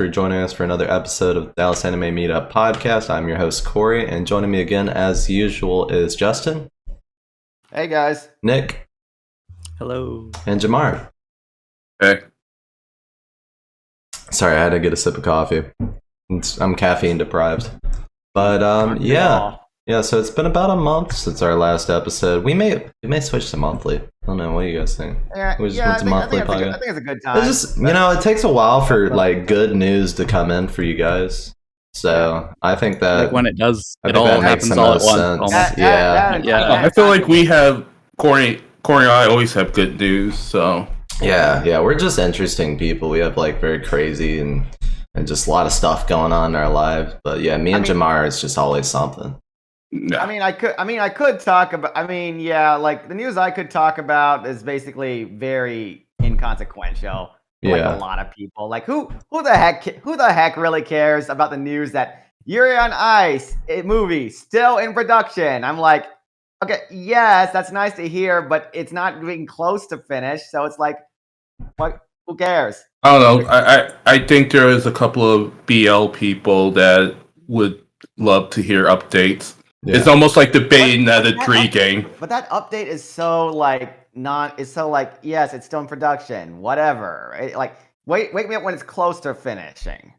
for joining us for another episode of Dallas Anime Meetup Podcast. I'm your host, Corey, and joining me again, as usual, is Justin. Hey, guys. Nick. Hello. And Jamar. Hey. Sorry, I had to get a sip of coffee. I'm caffeine deprived. But, yeah, so it's been about a month since our last episode. We may switch to monthly. I don't know. What do you guys think? Yeah, I think it's a good time. It's just, it takes a while for like good news to come in for you guys. So I think that like when it does, it all makes happens the all at most once. sense. Yeah. I feel like we have Corey and I always have good news. So yeah, we're just interesting people. We have like very crazy and just a lot of stuff going on in our lives. But yeah, me and Jamar, it's just always something. no. I could talk about. Like the news I could talk about is basically very inconsequential. Like a lot of people. Like who the heck really cares about the news that Yuri on Ice movie still in production? I'm like, okay, yes, that's nice to hear, but it's not getting close to finish. So it's like, what? Who cares? I don't know. I think there is a couple of BL people that would love to hear updates. Yeah. It's almost like debating at a pre-game. But that update is so like yes, it's still in production, whatever. Wake me up when it's close to finishing.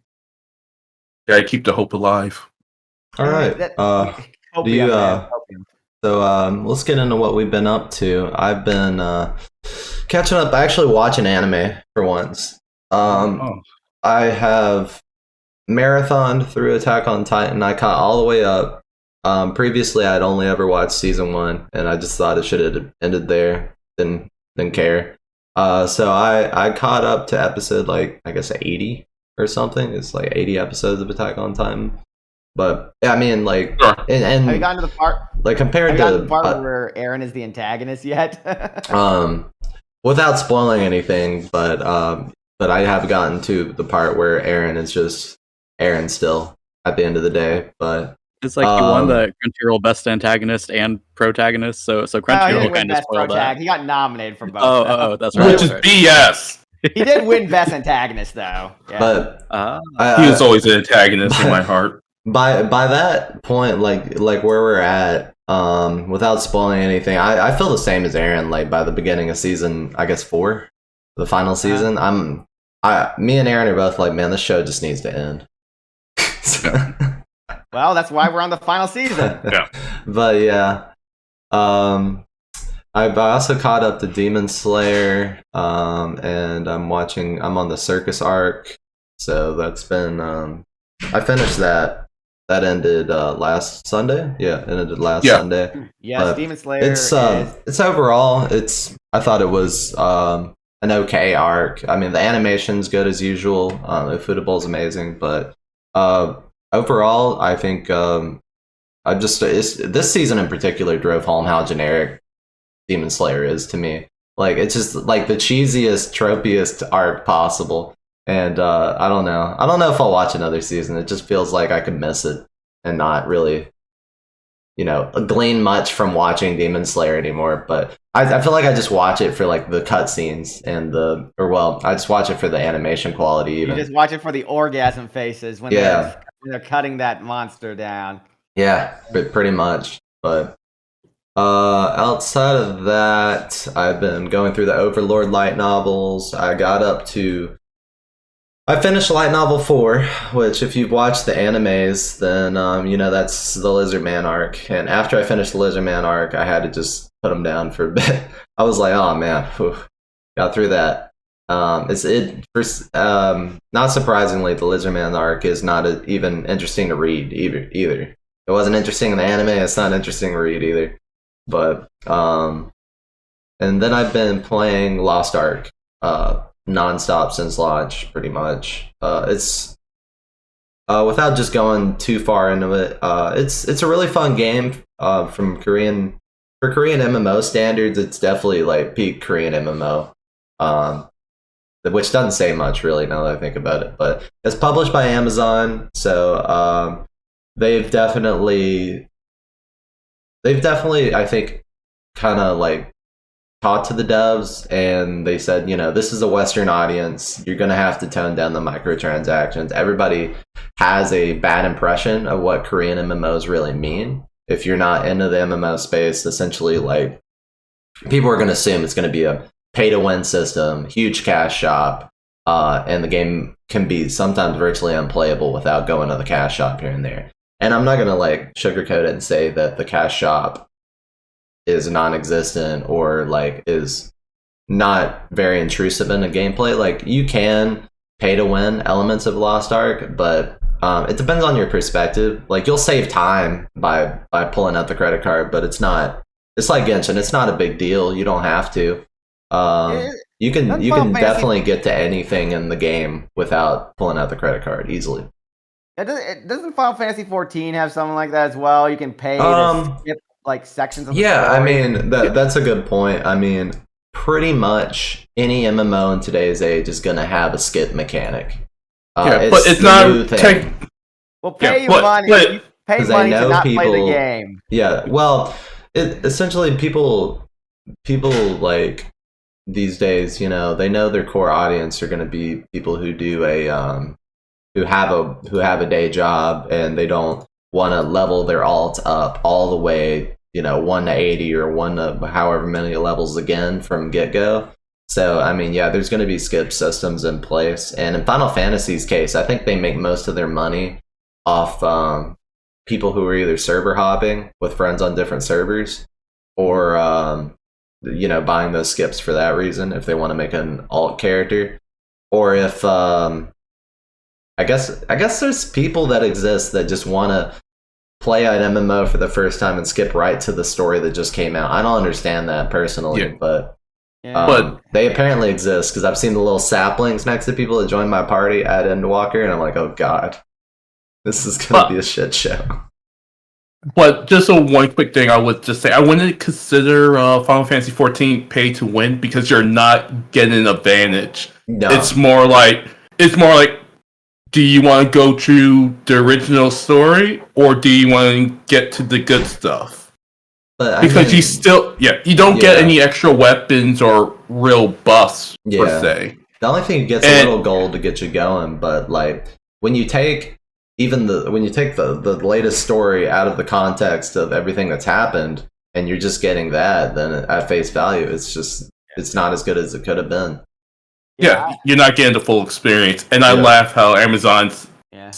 Yeah, keep the hope alive. All right. Let's get into what we've been up to. I've been catching up, actually watching anime for once. I have marathoned through Attack on Titan. I caught all the way up. Previously, I'd only ever watched season 1, and I just thought it should have ended there. Didn't care. So I caught up to episode 80 or something. It's like 80 episodes of Attack on Titan. But yeah, and have you gotten to the part compared to the part where Eren is the antagonist yet? Without spoiling anything, but I have gotten to the part where Eren is just Eren still at the end of the day. But it's like he won the Crunchyroll Best Antagonist and Protagonist, so Crunchyroll kind of spoiled that. He got nominated for both. Oh, that's right. Which is BS. He did win Best Antagonist though. Yeah. But he was always an antagonist in my heart. By that point, like where we're at, without spoiling anything, I feel the same as Aaron. Like by the beginning of season, I guess 4, the final season, me and Aaron are both like, man, this show just needs to end. Well, that's why we're on the final season. Yeah. But yeah, I've also caught up to Demon Slayer, and I'm on the Circus arc, so that's been I finished that. That ended last Sunday. Yeah, it ended last Sunday. Yes, Demon Slayer. It's overall. I thought it was an okay arc. The animation's good as usual. Ufotable amazing, but overall, I think this season in particular drove home how generic Demon Slayer is to me. Like it's just like the cheesiest, tropiest arc possible. And I don't know if I'll watch another season. It just feels like I could miss it and not really, glean much from watching Demon Slayer anymore. But I feel like I just watch it for like the cutscenes and I just watch it for the animation quality. Even you just watch it for the orgasm faces when they're cutting that monster down. Yeah, pretty much. But outside of that, I've been going through the Overlord light novels. I finished Light Novel 4, which if you've watched the animes, then that's the Lizard Man arc. And after I finished the Lizard Man arc, I had to just put them down for a bit. I was like, oh man, got through that. Not surprisingly, the Lizard Man arc is not even interesting to read either. It wasn't interesting in the anime. It's not interesting to read either. But and then I've been playing Lost Ark. Non-stop since launch, pretty much. It's without just going too far into it, it's a really fun game. For Korean MMO standards, it's definitely like peak Korean MMO, which doesn't say much really now that I think about it. But it's published by Amazon, so they've definitely I think kind of like talked to the devs and they said, this is a Western audience. You're going to have to tone down the microtransactions. Everybody has a bad impression of what Korean MMOs really mean. If you're not into the MMO space, essentially, like, people are going to assume it's going to be a pay-to-win system, huge cash shop, and the game can be sometimes virtually unplayable without going to the cash shop here and there. And I'm not going to, like, sugarcoat it and say that the cash shop is non-existent or, like, is not very intrusive in the gameplay. Like, you can pay-to-win elements of Lost Ark, but it depends on your perspective. Like, you'll save time by pulling out the credit card, but it's like Genshin. It's not a big deal. You don't have to. You can definitely get to anything in the game without pulling out the credit card easily. Doesn't Final Fantasy 14 have something like that as well? You can pay to skip like sections of the story. I mean that's a good point. I mean, pretty much any MMO in today's age is going to have a skip mechanic. But it's not pay money. You pay money to not play the game. Yeah, well, essentially people like these days, they know their core audience are going to be people who do who have a day job, and they don't want to level their alt up all the way, 1 to 80 or 1 to however many levels again from get-go. So, I mean, yeah, there's going to be skip systems in place. And in Final Fantasy's case, I think they make most of their money off people who are either server hopping with friends on different servers or, buying those skips for that reason if they want to make an alt character. Or if, I guess there's people that exist that just want to play an MMO for the first time and skip right to the story that just came out. I don't understand that personally, but they apparently exist because I've seen the little saplings next to people that join my party at Endwalker, and I'm like, oh god, this is gonna be a shit show. But just one quick thing I would just say, I wouldn't consider Final Fantasy 14 pay to win because you're not getting an advantage. No. It's more like, do you want to go through the original story or do you want to get to the good stuff? Because you don't get any extra weapons or real buffs per se. The only thing gets a little gold to get you going, but like when you take the latest story out of the context of everything that's happened and you're just getting that, then at face value it's not as good as it could have been. Yeah, you're not getting the full experience. And I laugh how Amazon's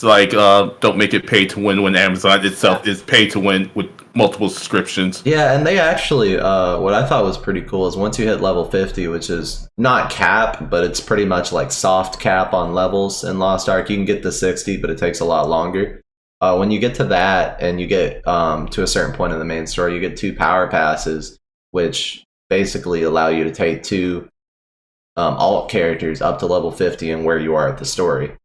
like, don't make it pay to win when Amazon itself is pay to win with multiple subscriptions. Yeah, and they actually, what I thought was pretty cool is once you hit level 50, which is not cap, but it's pretty much like soft cap on levels in Lost Ark, you can get to 60, but it takes a lot longer. When you get to that and you get to a certain point in the main story, you get 2 power passes, which basically allow you to take 2 alt characters up to level 50 and where you are at the story.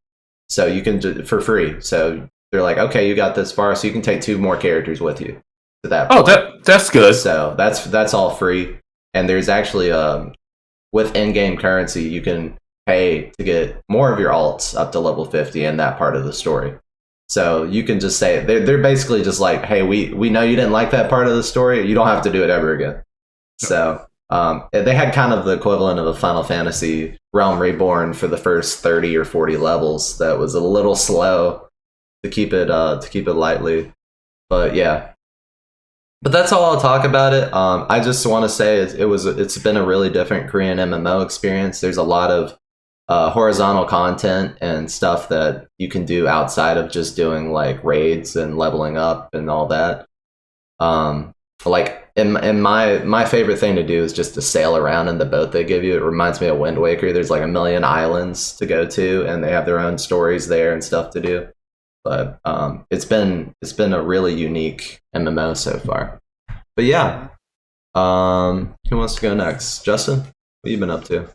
So you can do for free. So they're like, okay, you got this far, so you can take 2 more characters with you to that point. Oh, that's good. So that's all free. And there's actually with in-game currency, you can pay to get more of your alts up to level 50 in that part of the story. So you can just say they're basically just like, hey, we know you didn't like that part of the story. You don't have to do it ever again. So they had kind of the equivalent of a Final Fantasy Realm Reborn for the first 30 or 40 levels. That was a little slow to keep it lightly, but yeah. But that's all I'll talk about it. I just want to say it's been a really different Korean MMO experience. There's a lot of horizontal content and stuff that you can do outside of just doing like raids and leveling up and all that. Like in my favorite thing to do is just to sail around in the boat they give you. It reminds me of Wind Waker. There's like a million islands to go to, and they have their own stories there and stuff to do. But it's been a really unique MMO so far. But yeah, who wants to go next? Justin, what have you been up to?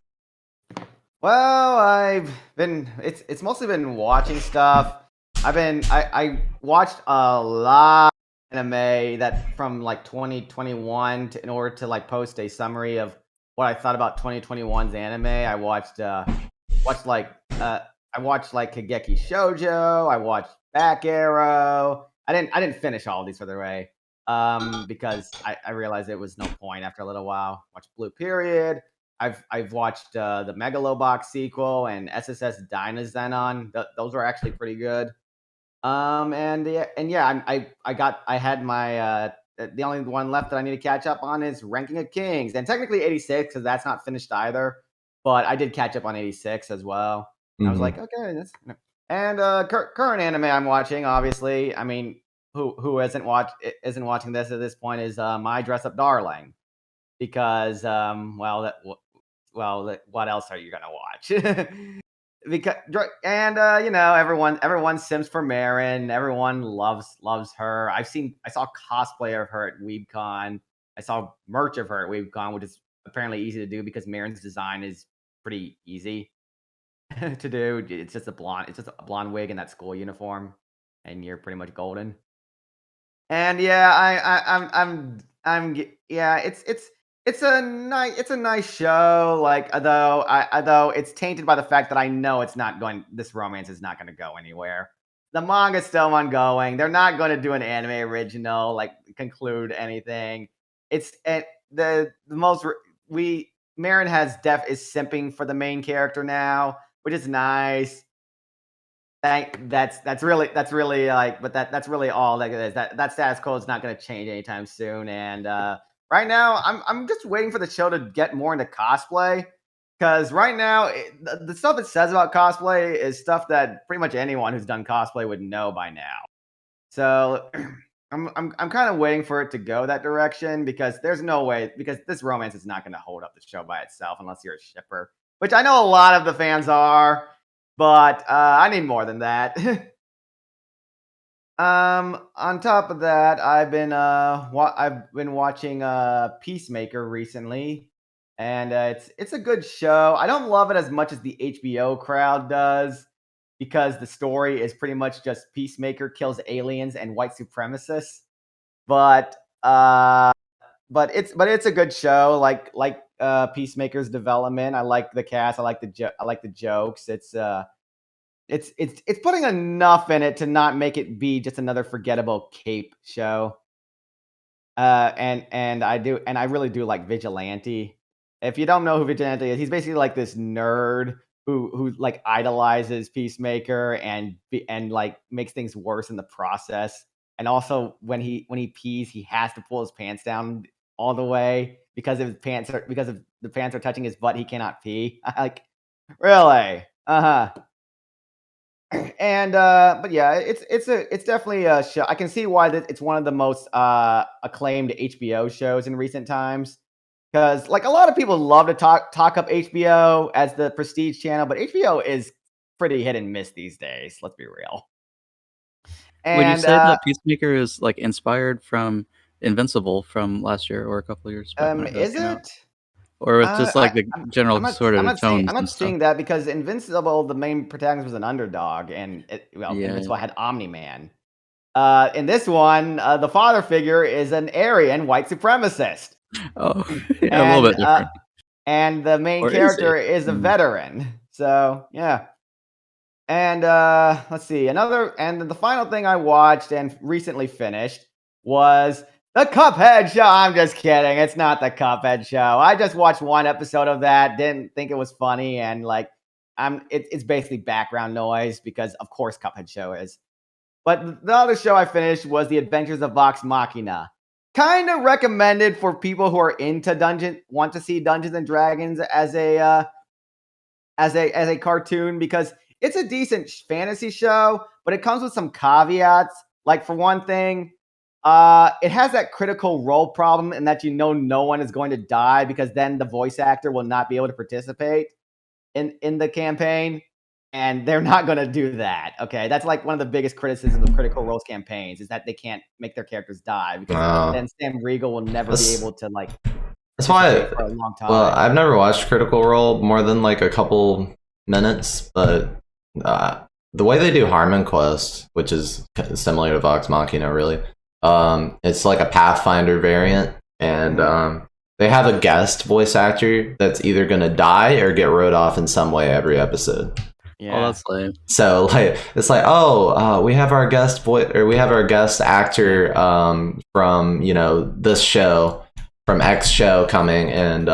Well, it's mostly been watching stuff. I watched a lot of anime that from like 2021 in order to like post a summary of what I thought about 2021's anime. I watched like Kageki Shoujo. I watched Back Arrow. I didn't finish all of these, for the way. because I realized it was no point after a little while. Watched Blue Period. I've watched the Megalobox sequel and SSS Dynazenon. Those were actually pretty good. And yeah, I had my the only one left that I need to catch up on is Ranking of Kings, and technically 86 because that's not finished either. But I did catch up on 86 as well. I was like, okay, that's and current anime I'm watching. Obviously, I mean, who isn't watching this at this point is My Dress Up Darling, because what else are you gonna watch? Because and everyone sims for Marin. Everyone loves her. I saw cosplay of her at WeebCon. I saw merch of her at WeebCon, which is apparently easy to do because Marin's design is pretty easy to do. It's just a blonde wig in that school uniform, and you're pretty much golden. And yeah, yeah, it's a nice show. Like, although it's tainted by the fact that I know this romance is not going to go anywhere. The manga's still ongoing. They're not going to do an anime original, like conclude anything. It's the most Marin is simping for the main character now, which is nice. That's really like, but that's really all that it is. That status quo is not going to change anytime soon. And right now, I'm just waiting for the show to get more into cosplay, because right now the stuff it says about cosplay is stuff that pretty much anyone who's done cosplay would know by now. So I'm kind of waiting for it to go that direction, because there's no way, because this romance is not going to hold up the show by itself unless you're a shipper, which I know a lot of the fans are. But I need more than that. On top of that, I've been watching Peacemaker recently, and it's a good show. I don't love it as much as the HBO crowd does, because the story is pretty much just Peacemaker kills aliens and white supremacists. But it's a good show. Like Peacemaker's development. I like the cast. I like the jokes. It's putting enough in it to not make it be just another forgettable cape show. And I really do like Vigilante. If you don't know who Vigilante is, he's basically like this nerd who like idolizes Peacemaker and like makes things worse in the process. And also when he pees, he has to pull his pants down all the way because if the pants are touching his butt, he cannot pee. Like, really? And but yeah, it's definitely a show. I can see why it's one of the most acclaimed HBO shows in recent times, because like a lot of people love to talk up HBO as the prestige channel, but HBO is pretty hit and miss these days. Let's be real. And would you say that Peacemaker is like inspired from Invincible from last year or a couple of years back? Is it? Or it's just like the general sort of tones. I'm not seeing that, because Invincible, the main protagonist was an underdog, and Invincible had Omni-Man. In this one, the father figure is an Aryan white supremacist. Oh, yeah, a little bit different. And the main character is a veteran. So yeah. And let's see. And the final thing I watched and recently finished was the Cuphead show. I'm just kidding. It's not the Cuphead show. I just watched one episode of that. Didn't think it was funny, and like, it's basically background noise, because of course Cuphead show is. But the other show I finished was The Adventures of Vox Machina. Kind of recommended for people who are into want to see Dungeons and Dragons as a cartoon, because it's a decent fantasy show, but it comes with some caveats. Like, for one thing, it has that critical role problem in that no one is going to die, because then the voice actor will not be able to participate in the campaign, and they're not going to do that. Okay, that's like one of the biggest criticisms of critical roles campaigns, is that they can't make their characters die, because then Sam Riegel will never be able to like. That's why. For a long time. Well, I've never watched Critical Role more than like a couple minutes, but the way they do Harmon Quest, which is similar to Vox Machina, really. It's like a Pathfinder variant, and they have a guest voice actor that's either gonna die or get wrote off in some way every episode. Yeah. Oh, that's lame. So like it's like, we have our guest voice, or we have our guest actor from this show, from X show coming, and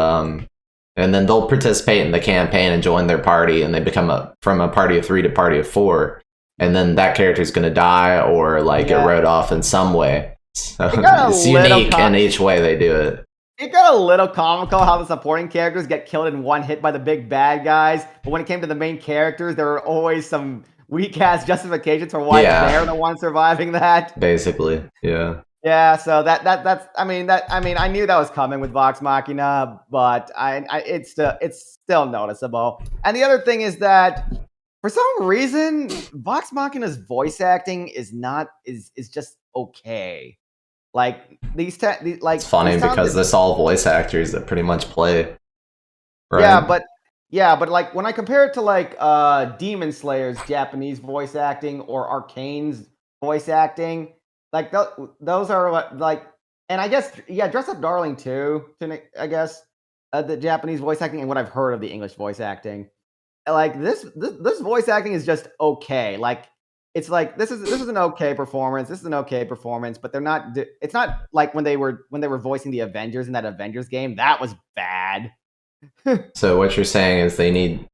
then they'll participate in the campaign and join their party, and they become from a party of 3 to party of 4, and then that character is going to die or like get wrote off in some way. So it's unique in each way they do it. It got a little comical how the supporting characters get killed in one hit by the big bad guys, but when it came to the main characters, there were always some weak-ass justifications for why they're the one surviving that. Basically, yeah. Yeah, so that's I mean I knew that was coming with Vox Machina, but it's still noticeable. And the other thing is that for some reason Vox Machina's voice acting is just okay. Like it's funny because they're all voice actors that pretty much play. Right? Yeah, but like when I compare it to like Demon Slayer's Japanese voice acting or Arcane's voice acting, like those are like, and I guess Dress Up Darling too. I guess the Japanese voice acting and what I've heard of the English voice acting, like this voice acting is just okay. Like it's like this is an okay performance. This is an okay performance, but they're not. It's not like when they were voicing the Avengers in that Avengers game. That was bad. So what you're saying is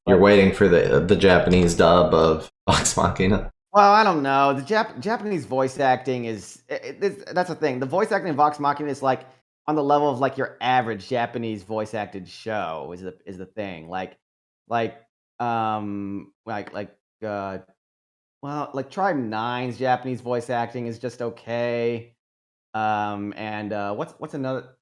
you're waiting for the Japanese dub of Vox Machina. Well, I don't know. The Japanese voice acting that's the thing. The voice acting in Vox Machina is like on the level of like your average Japanese voice acted show is the thing. Well, like Tribe 9's Japanese voice acting is just okay. And what's another?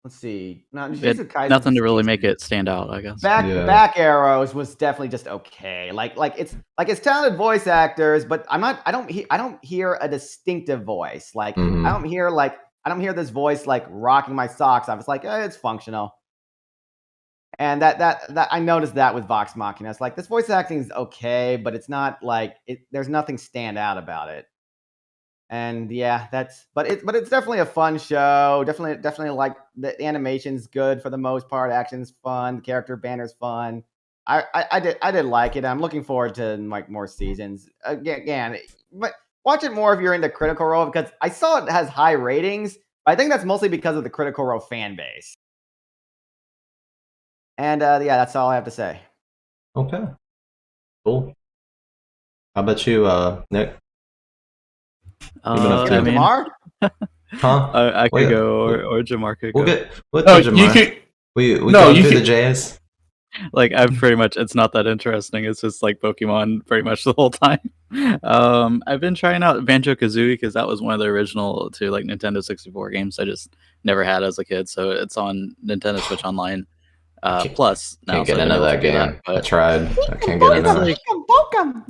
Let's see. Nothing to really make it stand out, I guess. Back Arrows was definitely just okay. It's talented voice actors, but I don't hear a distinctive voice. Like I don't hear this voice like rocking my socks off. It's like it's functional. And that I noticed that with Vox Machina. It's like this voice acting is okay, but it's not like there's nothing stand out about it. And yeah, but it's definitely a fun show. Definitely like the animation's good for the most part. Action's fun. The character banner's fun. I did like it. I'm looking forward to like more seasons. Again, but watch it more if you're into Critical Role, because I saw it has high ratings, but I think that's mostly because of the Critical Role fan base. And that's all I have to say. Okay. Cool. How about you, Nick? Jamar? Huh? I could go, or Jamar could go. We'll go Jamar. We go through the J's. Like I've pretty much, it's not that interesting. It's just like Pokemon pretty much the whole time. I've been trying out Banjo-Kazooie because that was one of the original to like Nintendo 64 games I just never had as a kid. So it's on Nintendo Switch Online. Plus now, can't get into that game. I tried. I can't get into it.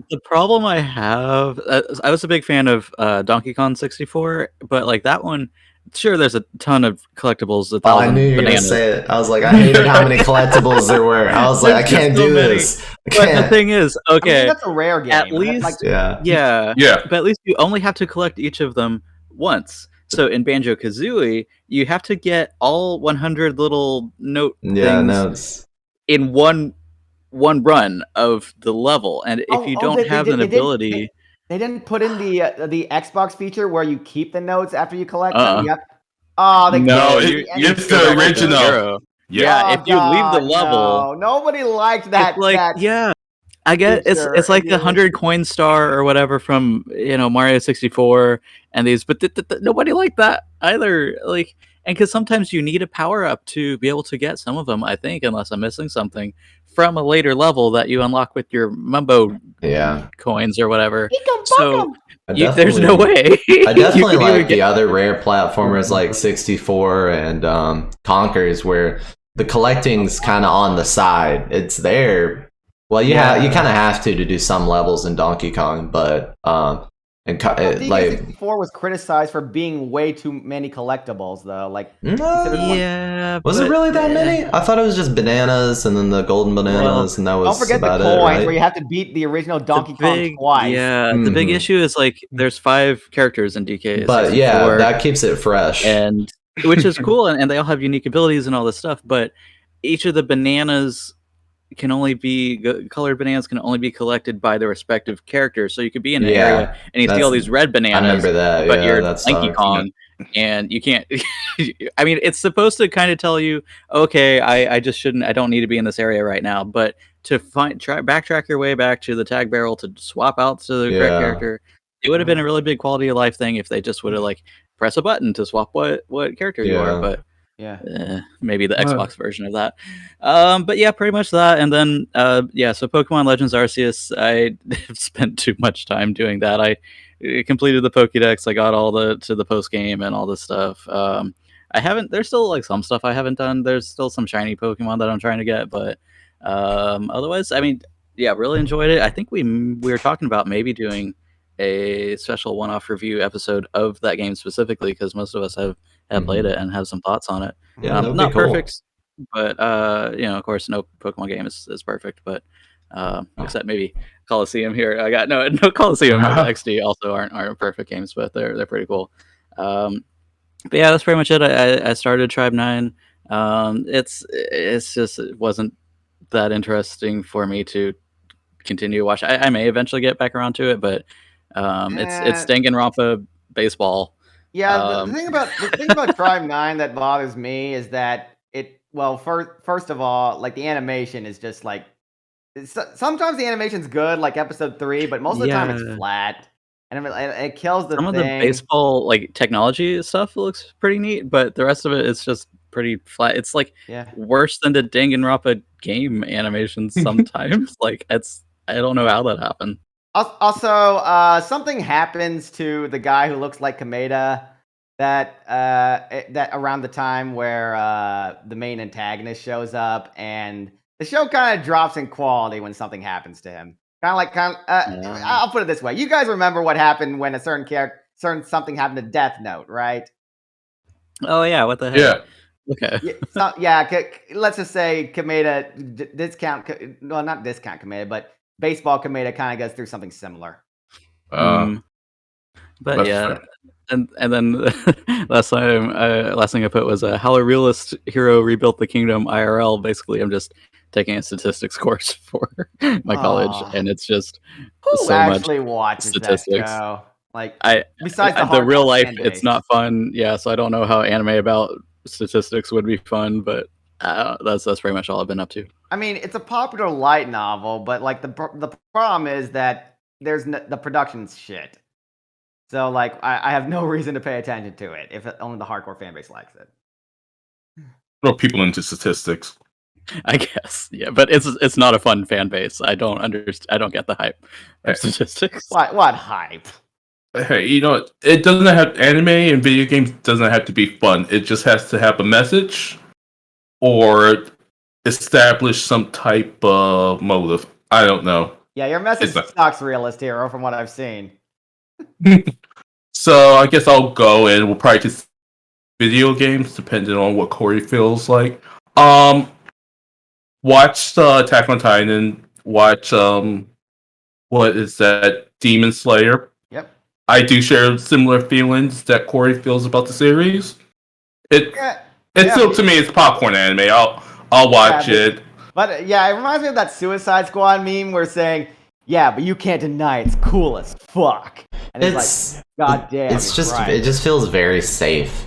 The problem I have, I was a big fan of Donkey Kong 64, but like that one, sure, there's a ton of collectibles. I knew you were gonna say it. I was like, I hated how many collectibles there were. I was like, I can't do this. But the thing is, okay, I mean, that's a rare game. At least, yeah. But at least you only have to collect each of them once. So in Banjo-Kazooie, you have to get all 100 little notes in one run of the level, and if you don't have an ability, they didn't put in the Xbox feature where you keep the notes after you collect them. It's the original. Yeah, if you leave the level, nobody liked that. I get it's like the 100 coin star or whatever from Mario 64 and these, but nobody liked that either. Like, and because sometimes you need a power up to be able to get some of them. I think, unless I'm missing something from a later level that you unlock with your Mumbo coins or whatever. So there's no way. I definitely like the other rare platformers like 64 and Conkers, where the collecting's kind of on the side. It's there. Well, you kind of have to do some levels in Donkey Kong, but like 64 was criticized for being way too many collectibles, though. Like, was it really that many? I thought it was just bananas and then the golden bananas, and that was don't forget about the coins, right? where you have to beat the original Donkey Kong twice. Yeah, the big issue is like there's 5 characters in DK, but that keeps it fresh, and which is cool, and they all have unique abilities and all this stuff. But each of the bananas can only be colored bananas can only be collected by the respective characters. So you could be in an area and you see all these red bananas. I remember that. But Yeah, you're that's Donkey Kong, and you can't. I mean, it's supposed to kind of tell you, okay, I just shouldn't. I don't need to be in this area right now. But to backtrack your way back to the tag barrel to swap out to the correct character, it would have been a really big quality of life thing if they just would have like press a button to swap what character you are. But maybe the Xbox version of that. But yeah, pretty much that. And then so Pokemon Legends Arceus, I spent too much time doing that. I completed the Pokédex. I got all to the post game and all this stuff. I haven't. There's still like some stuff I haven't done. There's still some shiny Pokemon that I'm trying to get, but otherwise, I mean, yeah, really enjoyed it. I think we were talking about maybe doing a special one-off review episode of that game specifically because most of us have played it and have some thoughts on it. Yeah, not perfect, but of course, no Pokemon game is perfect, but except maybe Coliseum here. I got no Coliseum XD also aren't perfect games, but they're pretty cool. But yeah, that's pretty much it. I started Tribe 9. It's just it wasn't that interesting for me to continue to watch. I may eventually get back around to it, but it's Danganronpa baseball. Yeah, the thing about Tribe 9 that bothers me is that first of all, like the animation is just like sometimes the animation's good, like episode 3, but most of the time it's flat. And it kills the Some thing. of the baseball like technology stuff looks pretty neat, but the rest of it is just pretty flat. It's like worse than the Danganronpa game animations sometimes. Like I don't know how that happened. Also, something happens to the guy who looks like Kameda that around the time where the main antagonist shows up, and the show kind of drops in quality when something happens to him. I'll put it this way: you guys remember what happened when a certain something happened to Death Note, right? Oh yeah, what the heck? Yeah. Okay. Let's just say Kameda not discount Kameda, but baseball Kameda kind of goes through something similar. But yeah, and then last thing I put was how a realist hero rebuilt the kingdom IRL. Basically, I'm just taking a statistics course for my college, and it's just who actually watches statistics. That show? Like, besides the real life, it's not fun. Yeah, so I don't know how anime about statistics would be fun, but that's pretty much all I've been up to. I mean, it's a popular light novel, but like the problem is that the production's shit. So like, I have no reason to pay attention to it if only the hardcore fan base likes it. Throw people into statistics. I guess, yeah, but it's not a fun fan base. I don't understand. I don't get the hype of statistics. What hype? Hey, it doesn't have anime and video games doesn't have to be fun. It just has to have a message or establish some type of motive. I don't know. Yeah, your message sucks, Realist Hero, from what I've seen. So I guess I'll go and we'll probably just video games depending on what Corey feels like. Watch Attack on Titan. Watch what is that? Demon Slayer. Yep. I do share similar feelings that Corey feels about the series. Still to me it's popcorn anime. I'll watch it. But it reminds me of that Suicide Squad meme where saying, "Yeah, but you can't deny it's cool as fuck." And it's like, God damn. It just feels very safe.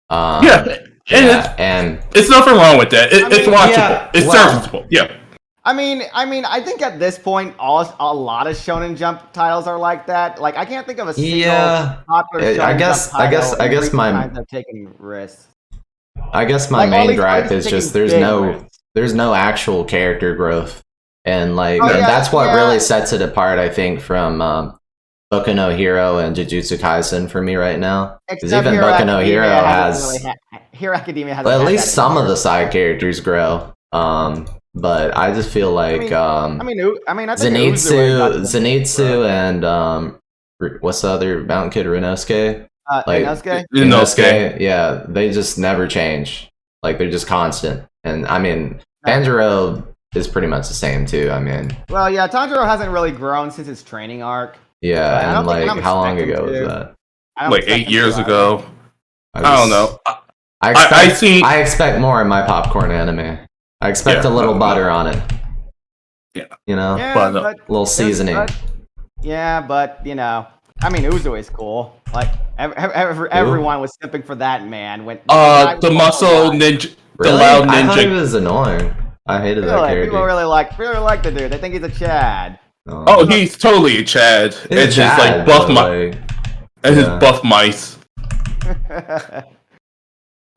And it's nothing wrong with that. It's watchable. It's serviceable. Yeah. I mean, I think at this point, a lot of Shonen Jump titles are like that. Like, I can't think of a single popular Shonen Jump title. I guess I've taken risks. I guess my main gripe is just there's no actual character growth, and that's what really sets it apart. I think from Boku no Hero and Jujutsu Kaisen for me right now. Because even Boku no Hero has Hero Academia has. Well, at least some of the side characters grow. But I just feel like Zenitsu and what's the other mountain kid, Rinosuke? Inosuke? Yeah, they just never change. Like, they're just constant. And I mean, Tanjiro is pretty much the same too. I mean, well, yeah, Tanjiro hasn't really grown since his training arc. Yeah, and like, how long ago was that? Like 8 years ago. I don't know. I expect more in my popcorn anime. I expect a little butter on it. Yeah. You know, but a little seasoning. But you know, I mean, Uzo is cool. Like everyone was simping for that man when the muscle ninja, really? the loud ninja. I thought he was annoying. I hated that character. People really like the dude. They think he's a Chad. Oh, he's totally a Chad. It's his like buff his buff mice.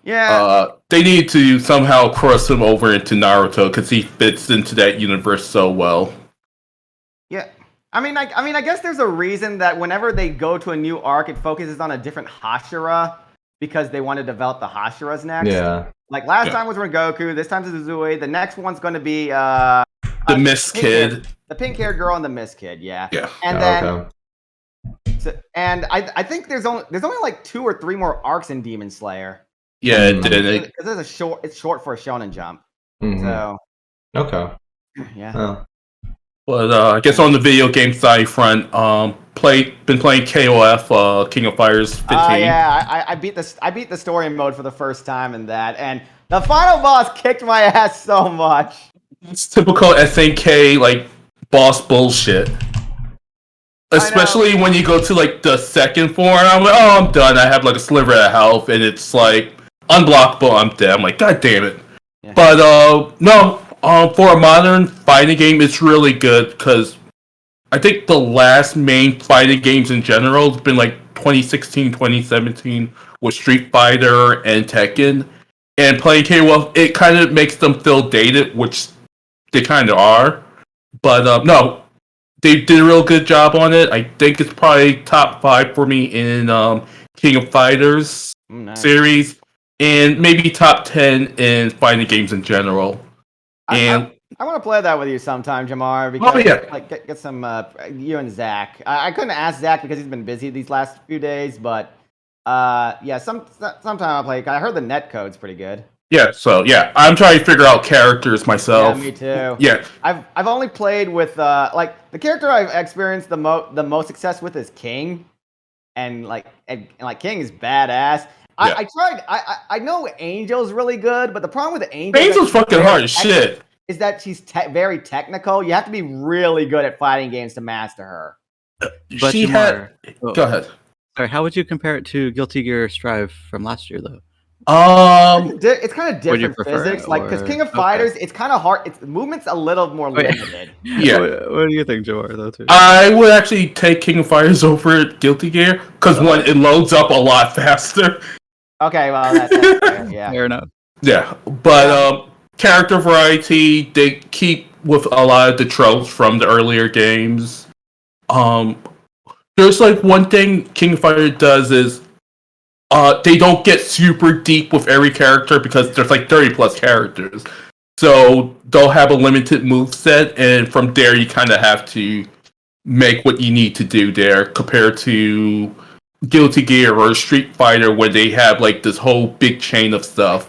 Yeah. They need to somehow cross him over into Naruto because he fits into that universe so well. Yeah. I mean, I guess there's a reason that whenever they go to a new arc, it focuses on a different Hashira because they want to develop the Hashiras next. Yeah. Like last time was Rengoku, this time's Uzui. The next one's going to be the Misc Kid, the pink-haired girl, and the Misc Kid. Yeah. Yeah. And then, I think there's only like 2 or 3 more arcs in Demon Slayer. Yeah, because it's short for a Shonen Jump. So. Okay. Yeah. Oh. But I guess on the video game side front, been playing KOF, King of Fighters 15. Yeah, I beat the story mode for the first time in that, and the final boss kicked my ass so much. It's typical SNK like boss bullshit. Especially when you go to like the second form, I'm like, oh, I'm done. I have like a sliver of health, and it's like unblockable. I'm dead. I'm like, god damn it. Yeah. But no. For a modern fighting game, it's really good because I think the last main fighting games in general has been like 2016, 2017 with Street Fighter and Tekken. And playing KOF, it kind of makes them feel dated, which they kind of are. But no, they did a real good job on it. I think it's probably top 5 for me in King of Fighters series, and maybe top 10 in fighting games in general. And I want to play that with you sometime, Jamar. Because like get some you and Zach. I couldn't ask Zach because he's been busy these last few days, but sometime I'll play. I heard the net code's pretty good. Yeah, so I'm trying to figure out characters myself. Yeah, me too. Yeah, I've only played with like the character I've experienced the most success with is King, and King is badass. I tried. I know Angel's really good, but the problem with Angel's fucking hard as shit. Is that she's very technical. You have to be really good at fighting games to master her. But Go ahead. Sorry, how would you compare it to Guilty Gear Strive from last year, though? It's kind of different physics. Like, because King of Fighters, it's kind of hard. Its movement's a little more limited. Yeah. What do you think, Jamar, though? Too? I would actually take King of Fighters over Guilty Gear because one, it loads up a lot faster. Okay, well that's fair. Yeah. Fair enough. Yeah, but character variety, they keep with a lot of the tropes from the earlier games. There's like one thing King of Fighters does is they don't get super deep with every character because there's like 30 plus characters. So they'll have a limited move set, and from there you kind of have to make what you need to do there compared to Guilty Gear or Street Fighter where they have like this whole big chain of stuff,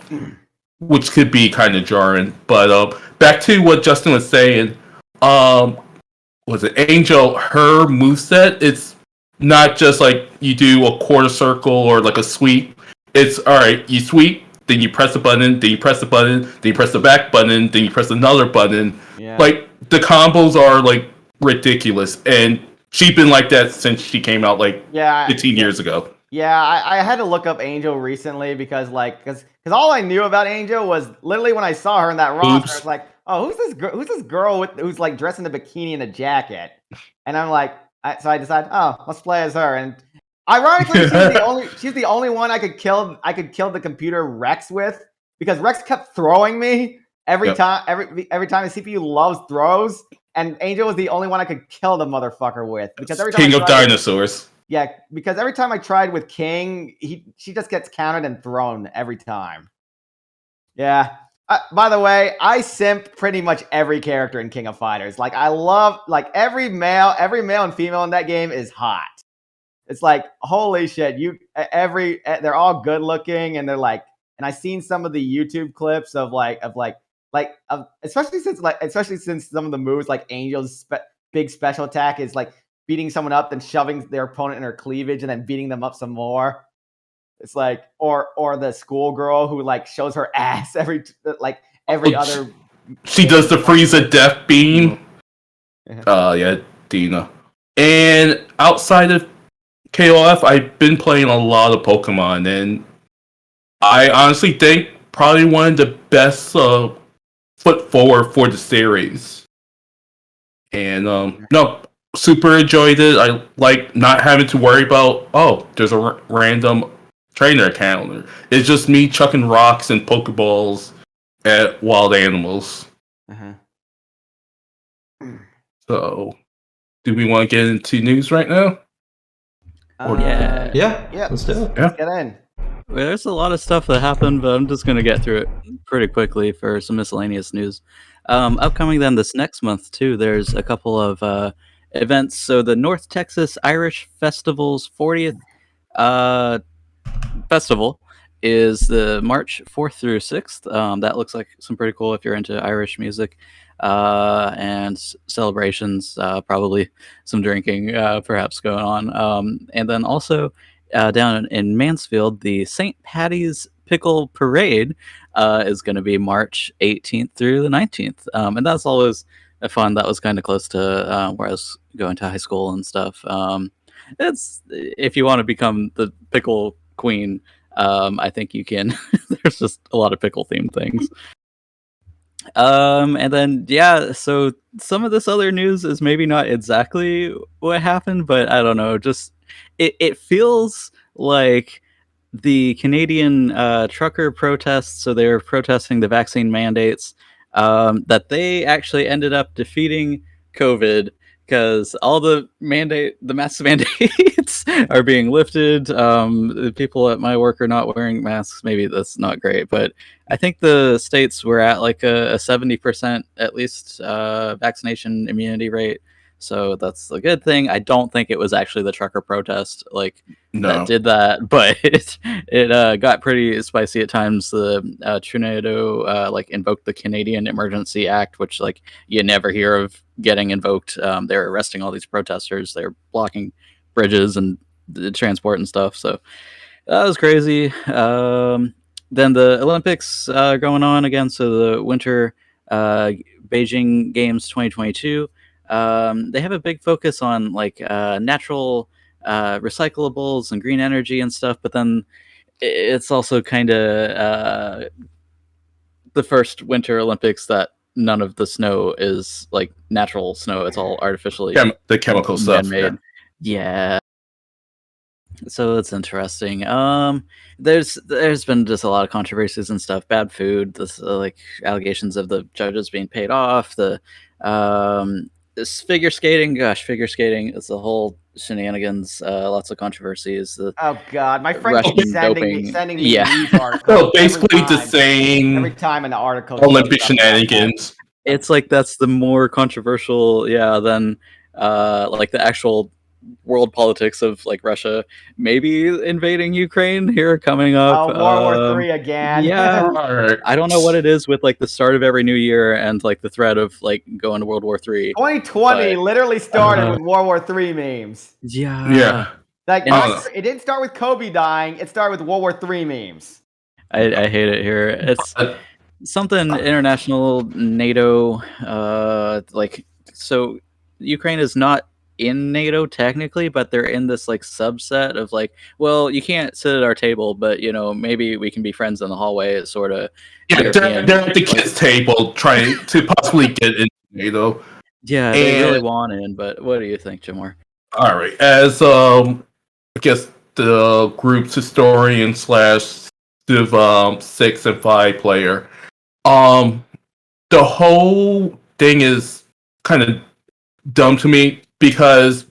which could be kind of jarring. But back to what Justin was saying, was it Angel, her moveset, it's not just like you do a quarter circle or like a sweep. It's alright, you sweep, then you press a button, then you press the button, then you press the back button, then you press another button. Yeah. Like the combos are like ridiculous, and she's been like that since she came out like 15 years ago. Yeah, I had to look up Angel recently because all I knew about Angel was literally when I saw her in that roster, I was like, oh, who's this girl who's like dressed in a bikini and a jacket? And I'm like, so I decided, oh, let's play as her. And ironically, she's the only one I could kill the computer Rex with, because Rex kept throwing me every time the CPU loves throws. And Angel was the only one I could kill the motherfucker with, because every time King of Dinosaurs. Yeah, because every time I tried with King, she just gets countered and thrown every time. Yeah. By the way, I simp pretty much every character in King of Fighters. Like, I love every male and female in that game is hot. It's like, holy shit! They're all good looking, and they're like, and I've seen some of the YouTube clips of especially since some of the moves like Angel's big special attack is like beating someone up, then shoving their opponent in her cleavage, and then beating them up some more. It's like, or the schoolgirl who like shows her ass every other. She does the Frieza death beam. Yeah, Dina. And outside of KOF, I've been playing a lot of Pokemon, and I honestly think probably one of the best foot forward for the series. And no, super enjoyed it. I like not having to worry about there's a random trainer counter. It's just me chucking rocks and Pokeballs at wild animals. So, do we want to get into news right now? Yeah. Let's do it. Let's get in. Well, there's a lot of stuff that happened, but I'm just going to get through it pretty quickly for some miscellaneous news. Upcoming then this next month, too, there's a couple of events. So the North Texas Irish Festival's 40th festival is the March 4th through 6th. That looks like some pretty cool if you're into Irish music and celebrations, probably some drinking perhaps going on. And then also down in Mansfield, the St. Patty's Pickle Parade is going to be March 18th through the 19th. And that's always fun. That was kind of close to where I was going to high school and stuff. It's if you want to become the pickle queen, I think you can. There's just a lot of pickle themed things. And then so some of this other news is maybe not exactly what happened, but I don't know, just it feels like the Canadian trucker protests, so they're protesting the vaccine mandates, that they actually ended up defeating COVID because all the mask mandates are being lifted. The people at my work are not wearing masks. Maybe that's not great, but I think the states were at like a 70% at least vaccination immunity rate. So that's a good thing. I don't think it was actually the trucker protest that did that, but it got pretty spicy at times. The Trudeau invoked the Canadian Emergency Act, which you never hear of getting invoked. They're arresting all these protesters. They're blocking bridges and the transport and stuff. So that was crazy. Then the Olympics going on again. So the Winter Beijing Games 2022. They have a big focus on natural recyclables and green energy and stuff, but then it's also kind of the first Winter Olympics that none of the snow is natural snow. It's all artificially the chemical stuff man-made. Yeah. So it's interesting. There's been just a lot of controversies and stuff. Bad food, this allegations of the judges being paid off. This figure skating. Gosh, figure skating is a whole shenanigans. Lots of controversies. Oh God, my friend keeps sending me news articles. So basically the same. Every time in the article. Olympic shenanigans. It's that's the more controversial, than the actual world politics of Russia maybe invading Ukraine here coming up. World War III again. Yeah. Right. I don't know what it is with the start of every new year and the threat of going to World War III. 2020 literally started with World War III memes. Yeah. It didn't start with Kobe dying. It started with World War III memes. I hate it here. It's something international NATO. So Ukraine is not in NATO technically, but they're in this subset of well, you can't sit at our table, but maybe we can be friends in the hallway, sort of. Yeah, they're at the kids' table trying to possibly get into NATO. Yeah, they really want in, but what do you think, Jamar? All right, as I guess the group's historian / Civ 6 and 5 player, the whole thing is kind of dumb to me. Because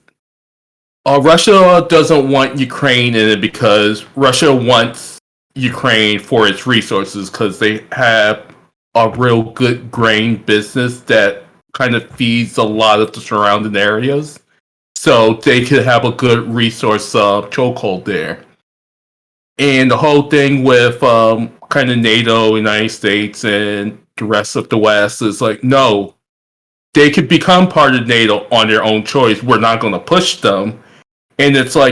Russia doesn't want Ukraine in it because Russia wants Ukraine for its resources because they have a real good grain business that kind of feeds a lot of the surrounding areas. So they could have a good resource chokehold there. And the whole thing with kind of NATO, United States, and the rest of the West is no. They could become part of NATO on their own choice. We're not going to push them. And it's are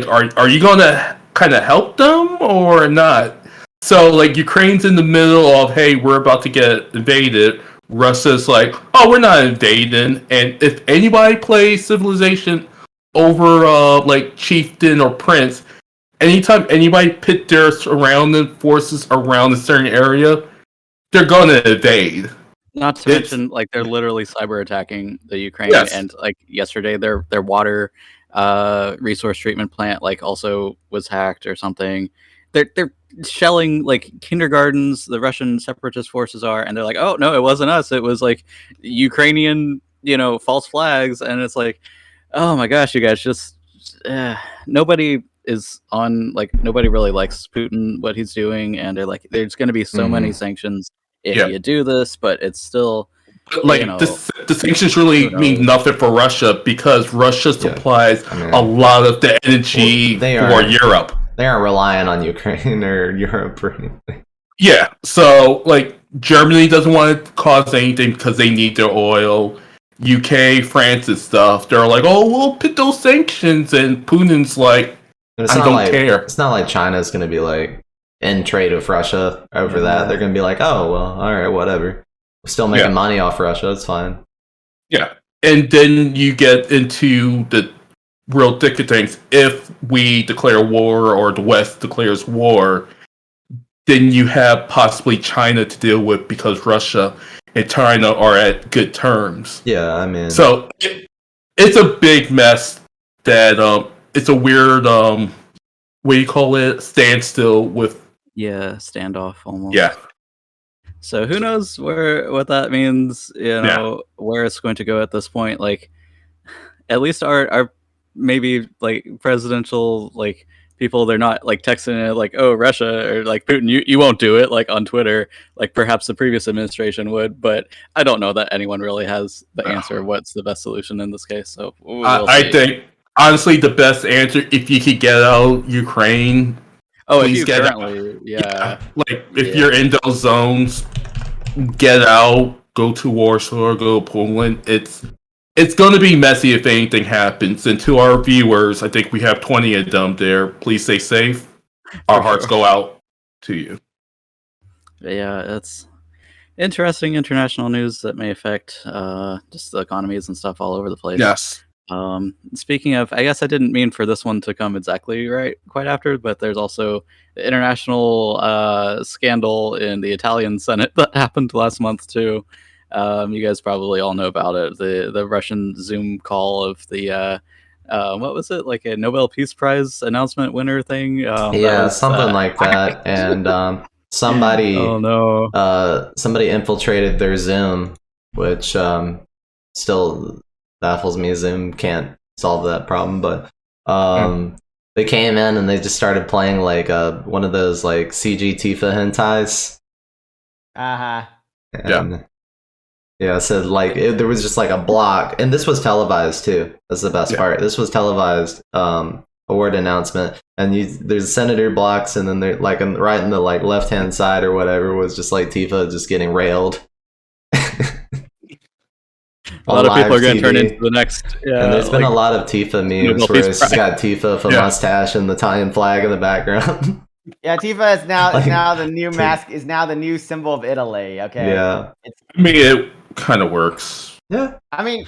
you going to kind of help them or not? So, Ukraine's in the middle of, hey, we're about to get invaded. Russia's like, oh, we're not invading, and if anybody plays Civilization over like chieftain or prince, anytime anybody pit their surrounding forces around a certain area, they're gonna invade. Not to mention, like, they're literally cyber attacking the Ukraine, and like yesterday, their water resource treatment plant like also was hacked or something. They're shelling like kindergartens. The Russian separatist forces are, and they're like, oh no, it wasn't us. It was like Ukrainian, false flags, and it's like, oh my gosh, you guys just nobody is on, like, nobody really likes Putin, what he's doing, and they're like, there's going to be so many sanctions if you do this, but it's still like the sanctions really mean nothing for Russia because Russia supplies a lot of the energy for Europe. They aren't relying on Ukraine or Europe or anything. Yeah, so like Germany doesn't want to cause anything because they need their oil. UK, France, and stuff. They're like, oh, we'll put those sanctions, and Putin's like, I don't care. It's not like China's going to be like in trade with Russia over that. They're going to be like, oh, well, all right, whatever. We're still making money off Russia. It's fine. Yeah. And then you get into the real thick of things. If we declare war or the West declares war, then you have possibly China to deal with because Russia and China are at good terms. Yeah, I mean... So it's a big mess that it's a weird, what do you call it? Standstill with... Yeah, standoff almost. Yeah. So who knows what that means, where it's going to go at this point. Like, at least our maybe like presidential like people, they're not like texting it like, oh, Russia or like Putin, you won't do it, like on Twitter, like perhaps the previous administration would, but I don't know that anyone really has the answer what's the best solution in this case. So I think honestly the best answer, if you could get out Ukraine. Oh, if you currently, like if you're in those zones, get out, go to Warsaw, go to Poland. It's going to be messy if anything happens. And to our viewers, I think we have 20 of them there. Please stay safe. Our hearts go out to you. Yeah, it's interesting international news that may affect just the economies and stuff all over the place. Yes. Speaking of, I guess I didn't mean for this one to come exactly quite after, but there's also the international scandal in the Italian Senate that happened last month too. You guys probably all know about it. The Russian Zoom call of the what was it, like a Nobel Peace Prize announcement winner thing? Something like that. And somebody somebody infiltrated their Zoom, which still baffles me. Zoom can't solve that problem, but they came in and they just started playing like one of those like CG Tifa hentais. Yeah, so like there was just like a block, and this was televised too. That's the best part. This was televised award announcement, and there's senator blocks, and then they're like right in the like left hand side or whatever was just like Tifa just getting railed. A lot of people are going to turn into the next. And there's been a lot of Tifa memes where it's just got Tifa with a mustache and the Italian flag in the background. Yeah, Tifa is now the new mask, is now the new symbol of Italy. Okay. Yeah. I mean, it kind of works. Yeah. I know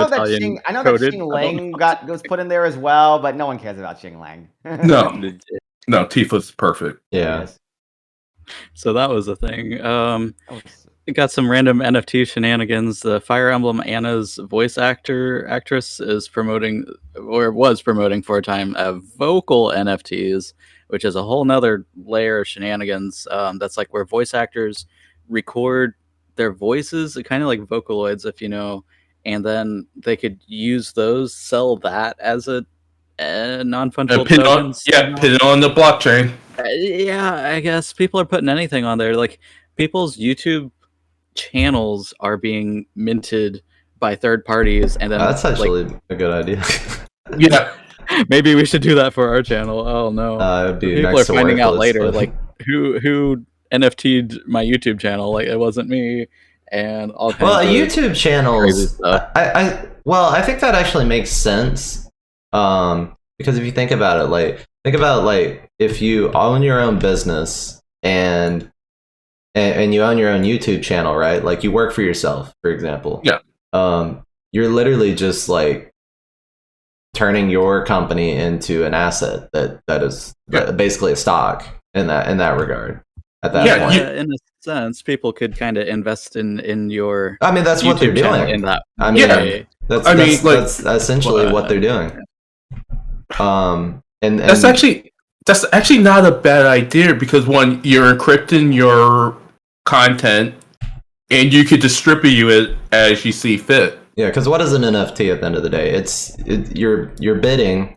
that Xing Lang was put in there as well, but no one cares about Xing Lang. No, Tifa's perfect. Yeah. So that was the thing. We got some random NFT shenanigans. The Fire Emblem Anna's voice actress is promoting, or was promoting for a time, vocal NFTs, which is a whole nother layer of shenanigans. That's like where voice actors record their voices, kind of like Vocaloids, if you know, and then they could use those, sell that as a non-fungible token. Pin it on the blockchain. I guess people are putting anything on there. Like people's YouTube channels are being minted by third parties, and then that's actually a good idea. Yeah, maybe we should do that for our channel. Oh no, it'd be people are finding out later, like who NFT'd my YouTube channel. Like it wasn't me, and all kinds a of YouTube channels. I think that actually makes sense. Because if you think about it, like if you own your own business and and you own your own YouTube channel, right? Like you work for yourself, for example. Yeah. You're literally just like turning your company into an asset that is basically a stock in that regard. At that point, in a sense, people could kind of invest in your. I mean, that's YouTube what they're channel doing. in that. I mean, way. that's essentially what they're doing. And that's actually not a bad idea, because one, you're encrypting your content and you could distribute it as you see fit. Yeah, because what is an NFT at the end of the day? You're bidding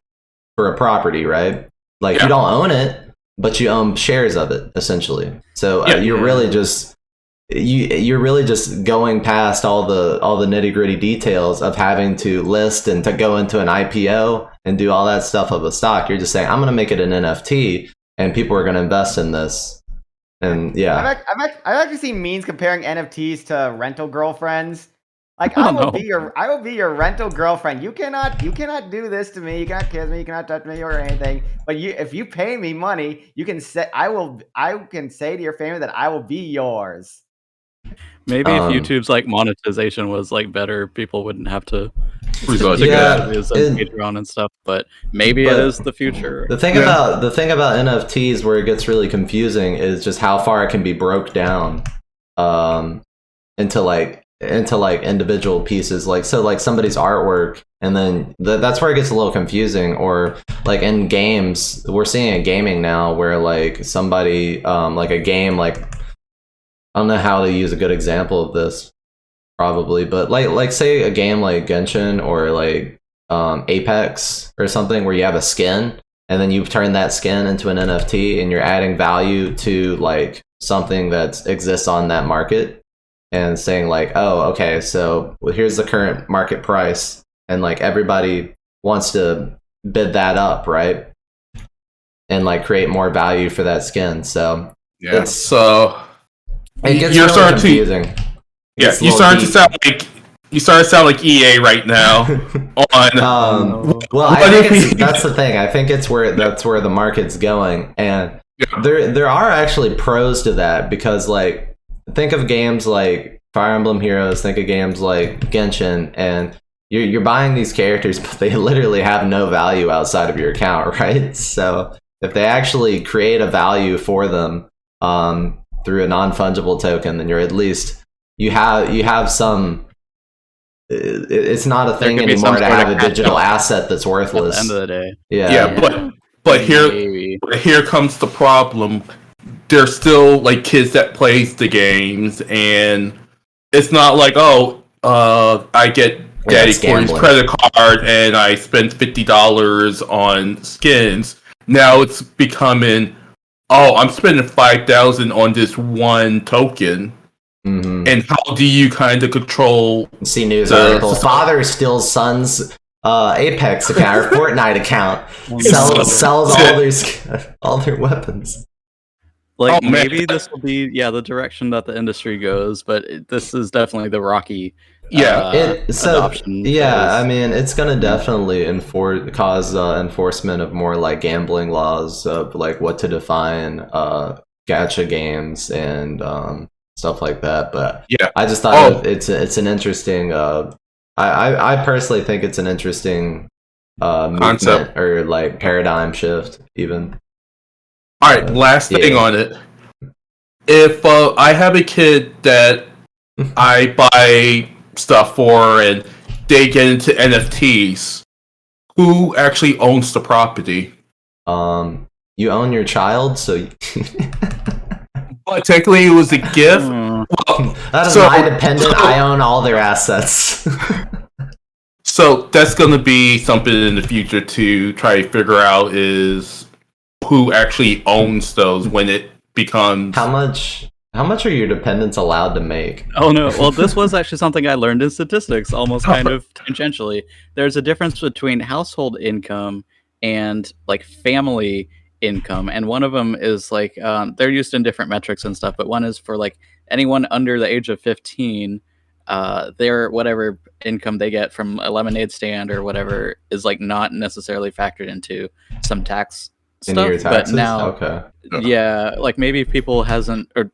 for a property, right? Like you don't own it, but you own shares of it, essentially. So you're really just you're really just going past all the nitty gritty details of having to list and to go into an IPO and do all that stuff of a stock. You're just saying, I'm going to make it an NFT, and people are going to invest in this. And yeah, I've actually seen memes comparing NFTs to rental girlfriends. Like I will be your rental girlfriend. You cannot do this to me. You cannot kiss me. You cannot touch me or anything. But if you pay me money, you can say I can say to your family that I will be yours. Maybe if YouTube's like monetization was like better, people wouldn't have to Patreon and stuff. But maybe it is the future. The thing about NFTs where it gets really confusing is just how far it can be broke down into like individual pieces, like somebody's artwork, and then that's where it gets a little confusing. Or like in games, we're seeing in gaming now where like somebody like a game, like I don't know how to use a good example of this probably, but like say a game like Genshin or like Apex or something, where you have a skin and then you turn that skin into an NFT and you're adding value to like something that exists on that market, and saying like, oh, okay, so here's the current market price, and like everybody wants to bid that up, right? And like create more value for that skin. So it gets really confusing. You start to sound like EA right now. Well, I think that's the thing. I think that's where the market's going, and there are actually pros to that, because like, think of games like Fire Emblem Heroes, think of games like Genshin, and you're buying these characters, but they literally have no value outside of your account, right? So if they actually create a value for them through a non-fungible token, then you're at least you have some. It's not a thing anymore to have a digital asset that's worthless. At the end of the day, but here comes the problem. There's still like kids that plays the games, and it's not like, I get Daddy Corey's credit card and I spend $50 on skins. Now it's becoming, I'm spending $5,000 on this one token. Mm-hmm. And how do you kind of control? See news articles. Father steals son's Apex account or Fortnite account. Sells all their weapons. Like maybe this will be the direction that the industry goes, but this is definitely the rocky adoption. I mean, it's gonna definitely cause enforcement of more like gambling laws of like what to define gacha games and stuff like that. But I just thought it's an interesting. I personally think it's an interesting concept or like paradigm shift even. All right, last thing on it. If I have a kid that I buy stuff for and they get into NFTs, who actually owns the property? You own your child, so. But technically, it was a gift. That is my dependent. I own all their assets. So that's going to be something in the future to try to figure out is who actually owns those when it becomes. How much are your dependents allowed to make? Oh no, well this was actually something I learned in statistics, almost kind of tangentially. There's a difference between household income and like family income, and one of them is like they're used in different metrics and stuff, but one is for like anyone under the age of 15, their whatever income they get from a lemonade stand or whatever is like not necessarily factored into some tax stuff. But now, like maybe people hasn't, or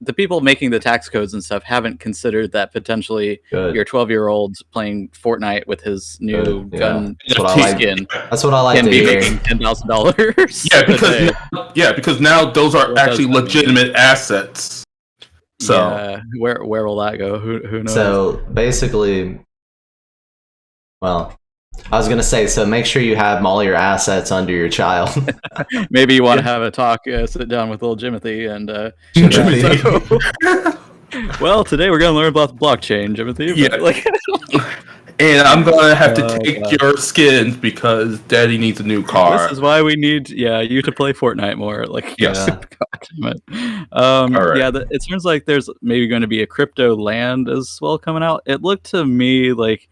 the people making the tax codes and stuff haven't considered that potentially your 12-year-old playing Fortnite with his new gun skin. That's what I like to hear. Making $10,000. Because now those are actually legitimate assets. So where will that go? Who knows? So basically, well, I was gonna say, so make sure you have all your assets under your child. Maybe you want to have a talk, sit down with little Jimothy and well, today we're gonna learn about the blockchain, Jimothy. And I'm gonna have to take your skins because Daddy needs a new car. This is why we need you to play Fortnite more. It seems like there's maybe going to be a crypto land as well coming out. It looked to me like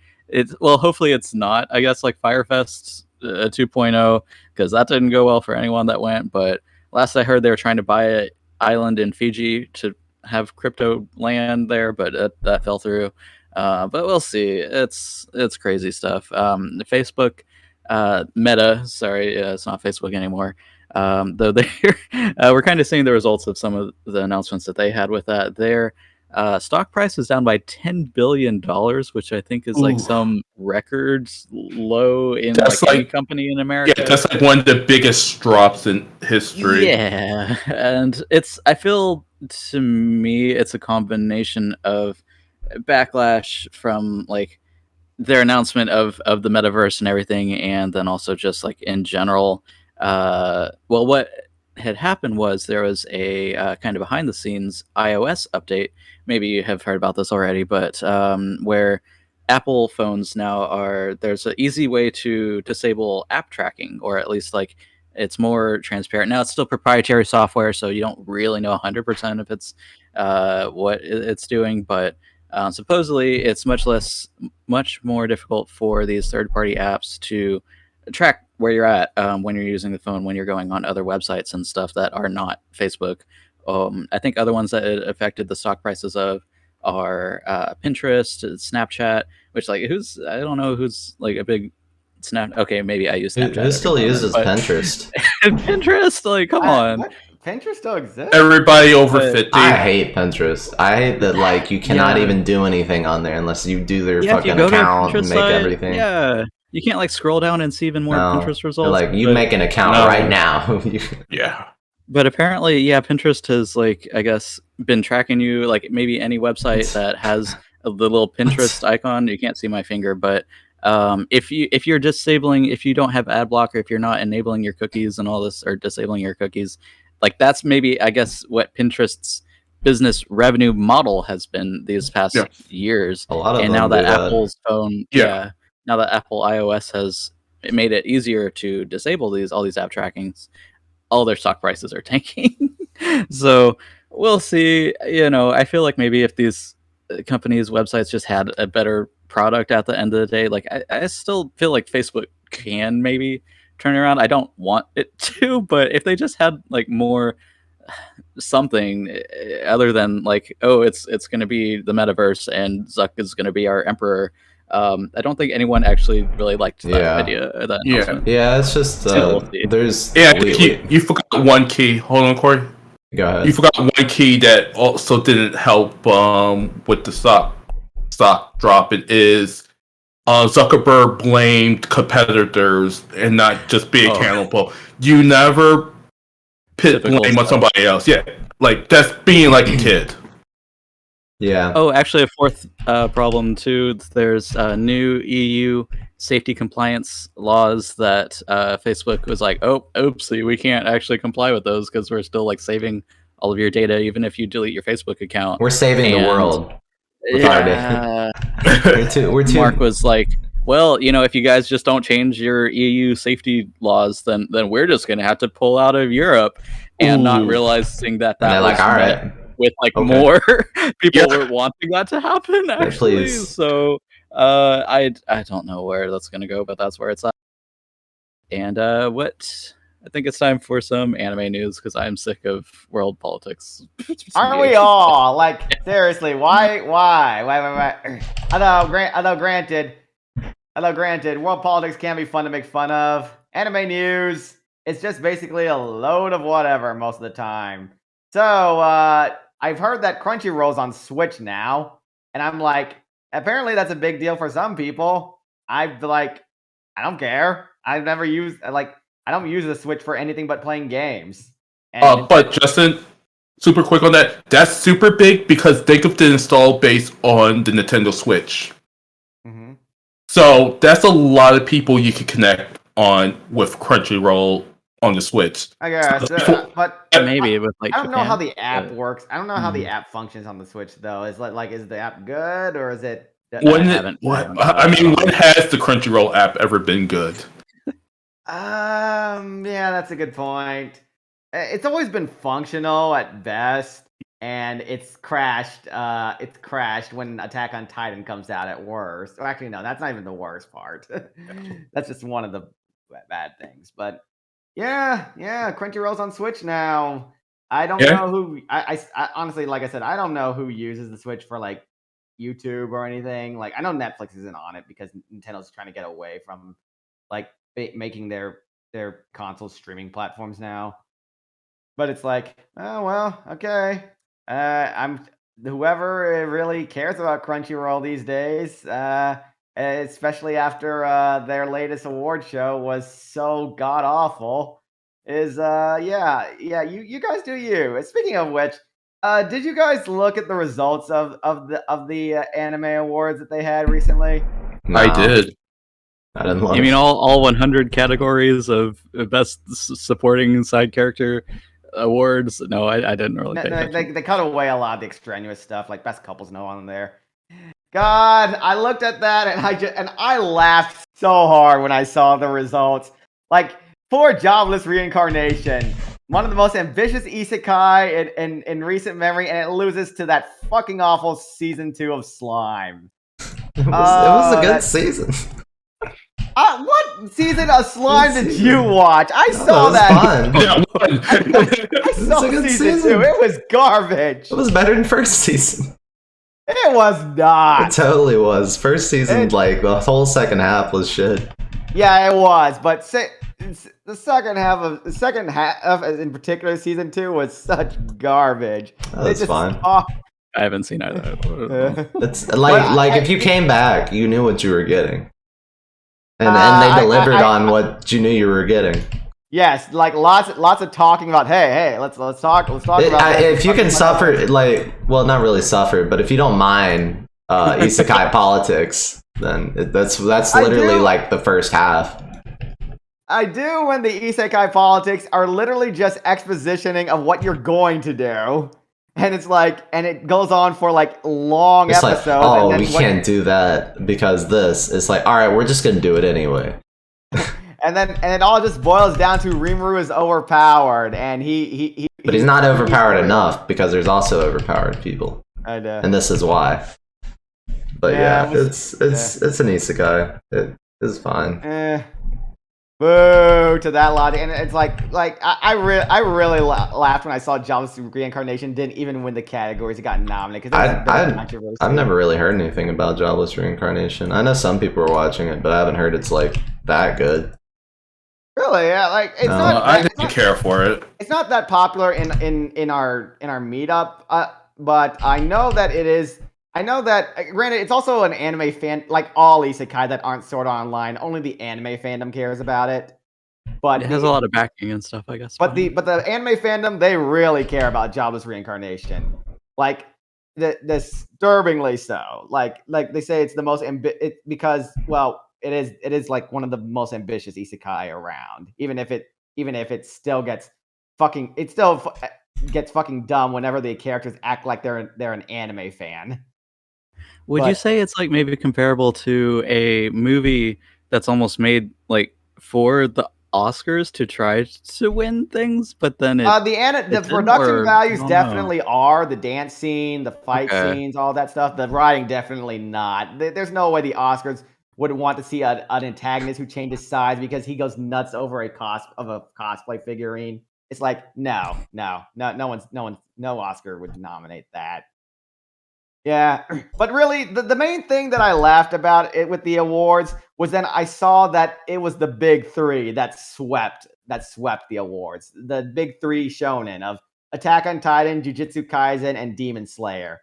hopefully it's not. I guess like Firefest 2.0, because that didn't go well for anyone that went. But last I heard, they were trying to buy an island in Fiji to have crypto land there, but that fell through. But we'll see. It's crazy stuff. Facebook, Meta. Sorry, it's not Facebook anymore. Though we're kind of seeing the results of some of the announcements that they had with that. Their stock price is down by $10 billion, which I think is like some records low in any company in America. Yeah, that's like one of the biggest drops in history. Yeah, and I feel to me it's a combination of backlash from like their announcement of the metaverse and everything, and then also just like in general. What had happened was there was a kind of behind the scenes iOS update. Maybe you have heard about this already, but where Apple phones now there's an easy way to disable app tracking, or at least like it's more transparent. Now it's still proprietary software, so you don't really know 100% if it's what it's doing, but supposedly it's much more difficult for these third-party apps to track where you're at when you're using the phone, when you're going on other websites and stuff that are not Facebook. I think other ones that it affected the stock prices of are Pinterest, Snapchat, which like I don't know who's like a big Snap. Okay, maybe I use Snapchat. Who still uses Pinterest? Pinterest, like come on. Pinterest still exists? Everybody over 50. I hate Pinterest. I hate that like you cannot even do anything on there unless you do their fucking account and make everything. Yeah. You can't like scroll down and see even more Pinterest results. Like you make an account right now. Yeah. But apparently, Pinterest has like I guess been tracking you, like maybe any website that has a little Pinterest icon. You can't see my finger, but if you're disabling, if you don't have ad blocker, if you're not enabling your cookies and all this, or disabling your cookies, like that's maybe I guess what Pinterest's business revenue model has been these past years. A lot of and them now that do Apple's phone, now that Apple iOS has made it easier to disable all these app trackings, all their stock prices are tanking. So we'll see. I feel like maybe if these companies' websites just had a better product at the end of the day, like I still feel like Facebook can maybe turn around. I don't want it to, but if they just had like more something other than like, it's going to be the metaverse and Zuck is going to be our emperor. I don't think anyone actually really liked that idea. It's just there's you forgot one key. Hold on, Corey. Go ahead. You forgot one key that also didn't help with the stock drop. It is Zuckerberg blamed competitors and not just being accountable. You never put blame on somebody else. Yeah, like that's being like a kid. Yeah. Oh, actually, a fourth problem too. There's new EU safety compliance laws that Facebook was like, oopsie, we can't actually comply with those because we're still like saving all of your data, even if you delete your Facebook account. We're saving the world. Yeah. we're too. Mark was like, well, if you guys just don't change your EU safety laws, then we're just gonna have to pull out of Europe, and not realizing that was like, all right. With like more people were wanting that to happen, actually. So I don't know where that's gonna go, but that's where it's at. And I think it's time for some anime news because I'm sick of world politics. Aren't we all? Like seriously, why? Although granted, world politics can be fun to make fun of. Anime news, it's just basically a load of whatever most of the time. So I've heard that Crunchyroll's on Switch now, and I'm like, apparently that's a big deal for some people. I've like, I don't care. I've never used I don't use the Switch for anything but playing games. But Justin, super quick on that. That's super big because think of the install base on the Nintendo Switch. Mm-hmm. So that's a lot of people you can connect on with Crunchyroll on the Switch. I guess, but maybe with like I don't know Japan, how the app works. I don't know how the app functions on the Switch though. Is is the app good or is it? When has the Crunchyroll app ever been good? Yeah, that's a good point. It's always been functional at best, and it's crashed. It's crashed when Attack on Titan comes out at worst. Or actually, no, that's not even the worst part. That's just one of the bad things. But yeah, Crunchyroll's on Switch now. I don't know who. I honestly, like I said, I don't know who uses the Switch for like YouTube or anything. Like, I know Netflix isn't on it because Nintendo's trying to get away from like making their console streaming platforms now. But it's like, oh well, okay. I'm whoever really cares about Crunchyroll these days, especially after their latest award show was so god awful. Is you guys do you. Speaking of which, did you guys look at the results of the anime awards that they had recently? No. I did. I didn't look. You mean all 100 categories of best supporting side character awards? No, I didn't really pay attention. They cut away a lot of the extraneous stuff, like best couples no on there. God, I looked at that and I laughed so hard when I saw the results. Like, poor Jobless Reincarnation, one of the most ambitious isekai in recent memory, and it loses to that fucking awful season 2 of Slime. It was a good season. What season of Slime did you watch? I saw that. I saw season 2. It was garbage. It was better than first season. It was not. It totally was. First season, like the whole second half was shit. Yeah, it was. But the second half, in particular, season 2 was such garbage. Oh, that's fine. I haven't seen either. It's like if you came back, you knew what you were getting. And they delivered on what you knew you were getting. Yes, like lots of talking about. Hey, let's talk about. If you can suffer, well, not really suffer, but if you don't mind isekai politics, then that's literally like the first half. I do when the isekai politics are literally just expositioning of what you're going to do. And it's like, and it goes on for like long episodes. Like, oh, we can't do that because this. It's like, all right, we're just gonna do it anyway. and it all just boils down to Rimuru is overpowered, and but he's not overpowered enough because there's also overpowered people. I know. And this is why. But it's an isekai. It is fine. Boo to that logic, and it's like I really laughed when I saw Jobless Reincarnation didn't even win the categories it got nominated. I've never really heard anything about Jobless Reincarnation. I know some people are watching it, but I haven't heard it's like that good. Really? Yeah, like it's not. I didn't care for it. It's not that popular in our meetup, but I know that it is. I know that, granted, it's also an anime fan, like all isekai that aren't Sword Art Online. Only the anime fandom cares about it. But it has a lot of backing and stuff, I guess. But the anime fandom, they really care about Jobless Reincarnation, like disturbingly so. Like they say, it's the most because it is like one of the most ambitious isekai around. Even if it still gets fucking dumb whenever the characters act like they're an anime fan. Would you say it's like maybe comparable to a movie that's almost made like for the Oscars to try to win things, but then the production values definitely are the dance scene, the fight scenes, all that stuff. The writing definitely not. There's no way the Oscars would want to see an antagonist who changes sides because he goes nuts over a cosplay figurine. It's like no Oscar would nominate that. Yeah, but really, the main thing that I laughed about it with the awards was then I saw that it was the big three that swept the awards. The big three shonen of Attack on Titan, Jujutsu Kaisen, and Demon Slayer.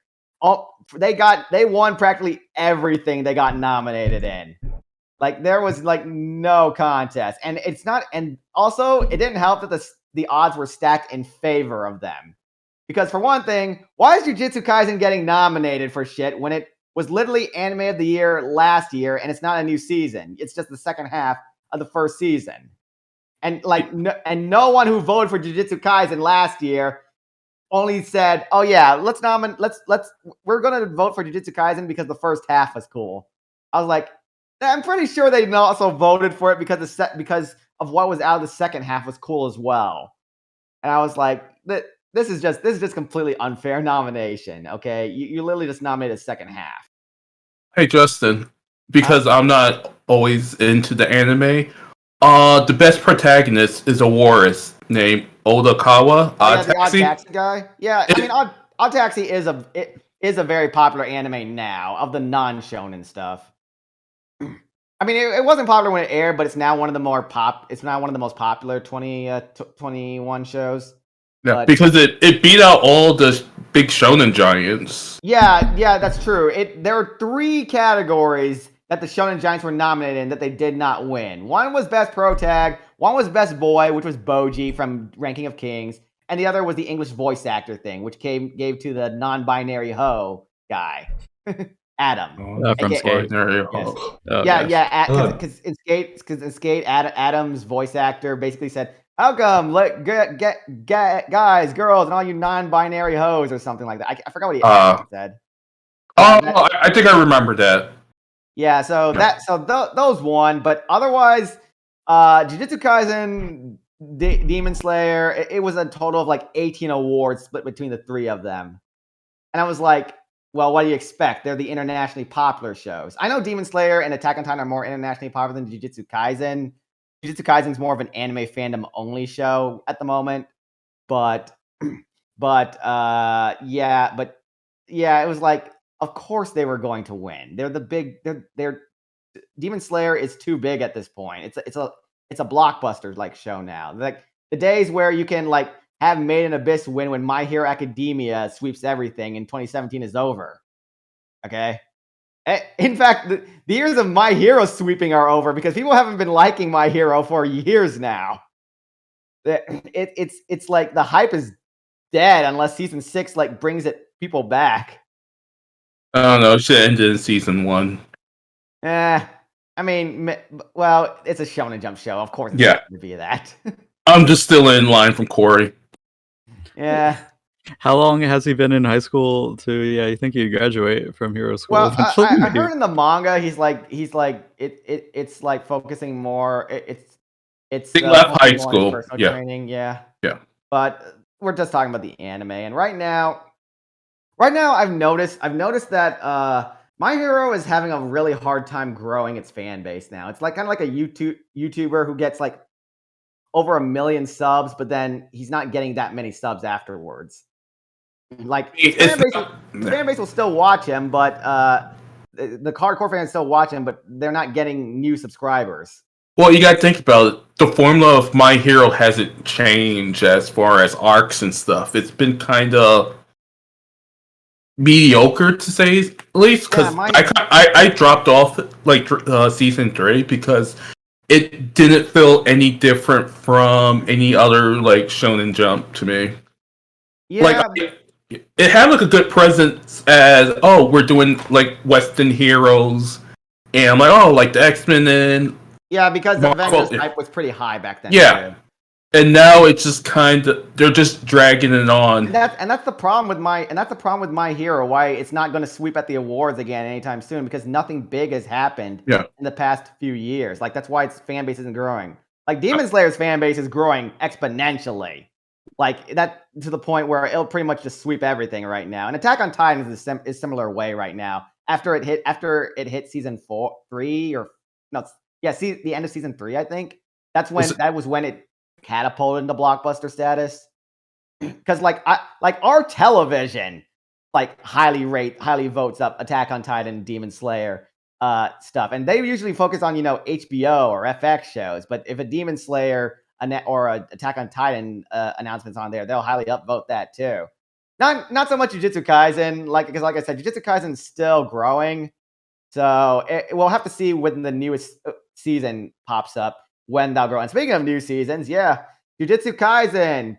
They won practically everything they got nominated in. Like there was like no contest, and it's not. And also, it didn't help that the odds were stacked in favor of them, because for one thing, why is Jujutsu Kaisen getting nominated for shit when it was literally Anime of the Year last year, and it's not a new season? It's just the second half of the first season, and like no one who voted for Jujutsu Kaisen last year only said, "Oh yeah, let's we're gonna vote for Jujutsu Kaisen because the first half was cool." I was like, I'm pretty sure they also voted for it because of what was out of the second half was cool as well. And I was like, this is just completely unfair nomination. Okay, you literally just nominated the second half. Hey Justin, because I'm not always into the anime, the best protagonist is a Warris named Odakawa. The Odd Taxi guy. Yeah, I mean, Odd Taxi is a very popular anime now of the non-shonen stuff. I mean, it wasn't popular when it aired, but it's now one of the most popular 21 shows. Yeah, because it beat out all the big shonen giants. Yeah, that's true. There were 3 categories that the shonen giants were nominated in that they did not win. One was best protag, one was best boy, which was Boji from Ranking of Kings, and the other was the English voice actor thing, which gave to the non-binary ho guy. Adam from Skate. Yes. Because in Skate, Adam's voice actor basically said, "How come get guys, girls, and all you non-binary hoes," or something like that. I forgot what he said. I think I remember that. Yeah, those won, but otherwise, Jujutsu Kaisen, Demon Slayer, it was a total of like 18 awards split between the 3 of them, and I was like, well, what do you expect? They're the internationally popular shows. I know Demon Slayer and Attack on Titan are more internationally popular than Jujutsu Kaisen. Jujutsu Kaisen is more of an anime fandom only show at the moment, but it was like, of course they were going to win. They're Demon Slayer is too big at this point. It's a blockbuster like show now. Like the days where you can like have Made in Abyss win when My Hero Academia sweeps everything in 2017 is over. Okay? In fact, the years of My Hero sweeping are over because people haven't been liking My Hero for years now. It's like the hype is dead unless season 6 like brings people back. I don't know. It should have ended in season 1. I mean, well, it's a Shonen Jump show. Of course, it's going to be that. I'm just still in line from Corey. Yeah. How long has he been in high school to? Yeah, you think he'd graduate from hero school? Well, I heard in the manga he's like it's like focusing more. It's he left high school. Training. Yeah. But we're just talking about the anime, and right now I've noticed that My Hero is having a really hard time growing its fan base now. It's like kind of like a YouTuber who gets like over 1 million subs, but then he's not getting that many subs afterwards. Like fan base will still watch him, but the hardcore fans still watch him, but they're not getting new subscribers. Well, you gotta think about it. The formula of My Hero hasn't changed as far as arcs and stuff. It's been kind of mediocre to say at least, because I dropped off like season 3 because it didn't feel any different from any other like Shonen Jump to me. Yeah, like it had like a good presence as we're doing like Western heroes, and I'm like like the X-Men and because the Avengers hype was pretty high back then. Yeah. And now it's just they're just dragging it on. And that's the problem with My Hero, why it's not going to sweep at the awards again anytime soon, because nothing big has happened in the past few years. Like that's why its fan base isn't growing. Like Demon Slayer's fan base is growing exponentially. Like that to the point where it'll pretty much just sweep everything right now. And Attack on Titan is a similar way right now. After it hit season 3 or the end of season 3, I think. That was when it catapulted into blockbuster status, because like our television like highly votes up Attack on Titan, Demon Slayer stuff, and they usually focus on HBO or FX shows. But if a Demon Slayer or a Attack on Titan announcements on there, they'll highly upvote that too. Not so much Jujutsu Kaisen, because like I said, Jujutsu Kaisen's still growing. So we'll have to see when the newest season pops up when they'll grow. And speaking of new seasons, yeah, Jujutsu Kaisen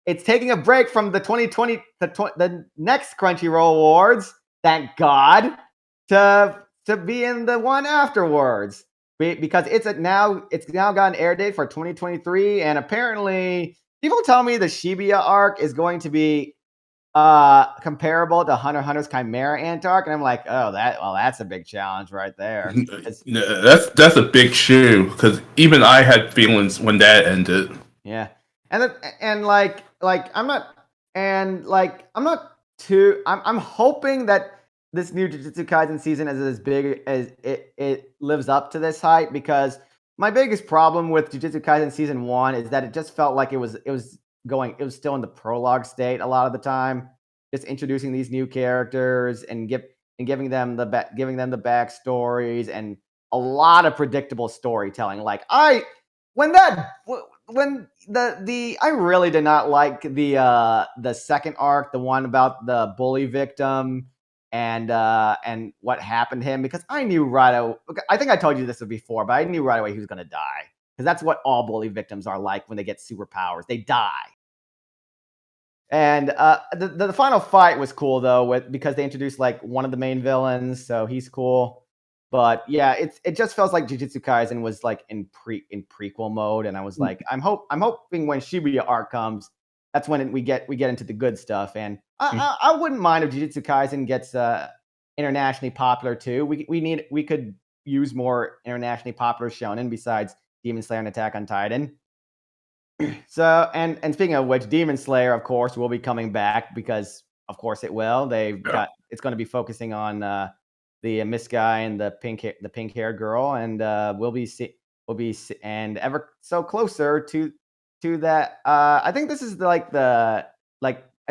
it's taking a break from the 2020 the next Crunchyroll Awards, thank God, to be in the one afterwards, because it's now got an air date for 2023, and apparently people tell me the Shibuya arc is going to be comparable to Hunter x Hunter's Chimera Ant arc, and I'm like, that's a big challenge right there. That's a big shoe, because even I had feelings when that ended. Yeah, I'm hoping that this new Jujutsu Kaisen season is as big as it lives up to this hype, because my biggest problem with Jujutsu Kaisen season 1 is that it just felt like it was still in the prologue state a lot of the time, just introducing these new characters and giving them the backstories and a lot of predictable storytelling. I really did not like the second arc, the one about the bully victim and what happened to him, because I knew right away. I think I told you this before, but I knew right away he was going to die, because that's what all bully victims are like when they get superpowers. They die. And the final fight was cool though, because they introduced one of the main villains, so he's cool. But yeah, it just feels like Jujutsu Kaisen was in prequel mode, and I was like, I'm hoping when Shibuya arc comes, that's when we get into the good stuff. And I wouldn't mind if Jujutsu Kaisen gets internationally popular too. We could use more internationally popular shonen besides Demon Slayer and Attack on Titan. So and speaking of which, Demon Slayer, of course, will be coming back, because of course it will. It's going to be focusing on the Misc guy and the pink hair girl, and we'll be and ever so closer to that. I think this is I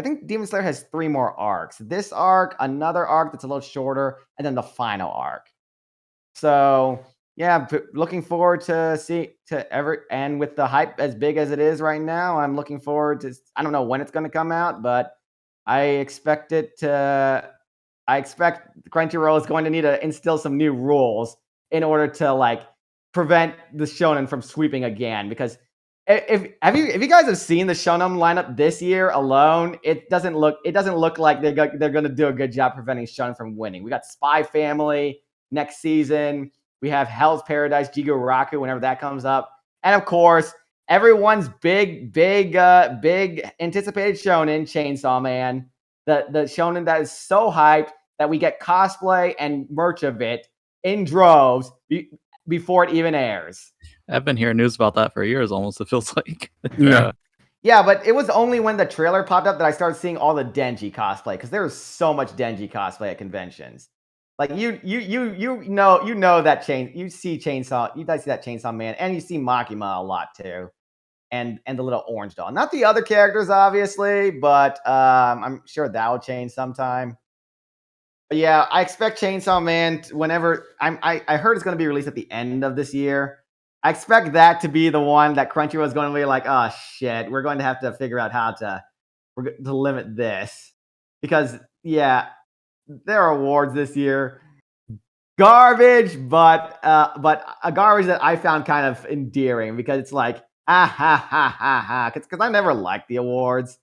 think Demon Slayer has 3 more arcs. This arc, another arc that's a little shorter, and then the final arc. So yeah, looking forward and with the hype as big as it is right now, I'm looking forward to. I don't know when it's going to come out, but I expect Crunchyroll is going to need to instill some new rules in order to prevent the shonen from sweeping again. Because if you guys have seen the shonen lineup this year alone, it doesn't look like they're going to do a good job preventing shonen from winning. We got Spy Family next season. We have Hell's Paradise, Jigoroku, whenever that comes up. And of course, everyone's big anticipated shonen, Chainsaw Man. The shonen that is so hyped that we get cosplay and merch of it in droves before it even airs. I've been hearing news about that for years almost, it feels like. Yeah. Yeah, but it was only when the trailer popped up that I started seeing all the Denji cosplay, because there was so much Denji cosplay at conventions. You know that you see that Chainsaw Man, and you see Makima a lot too, and the little orange doll. Not the other characters, obviously, but I'm sure that will change sometime. But yeah, I expect Chainsaw Man whenever I heard it's going to be released at the end of this year. I expect that to be the one that Crunchyroll is going to be like, oh shit, we're going to have to figure out how to limit this, because yeah, their awards this year, garbage, but a garbage that I found kind of endearing, because it's like, because I never liked the awards,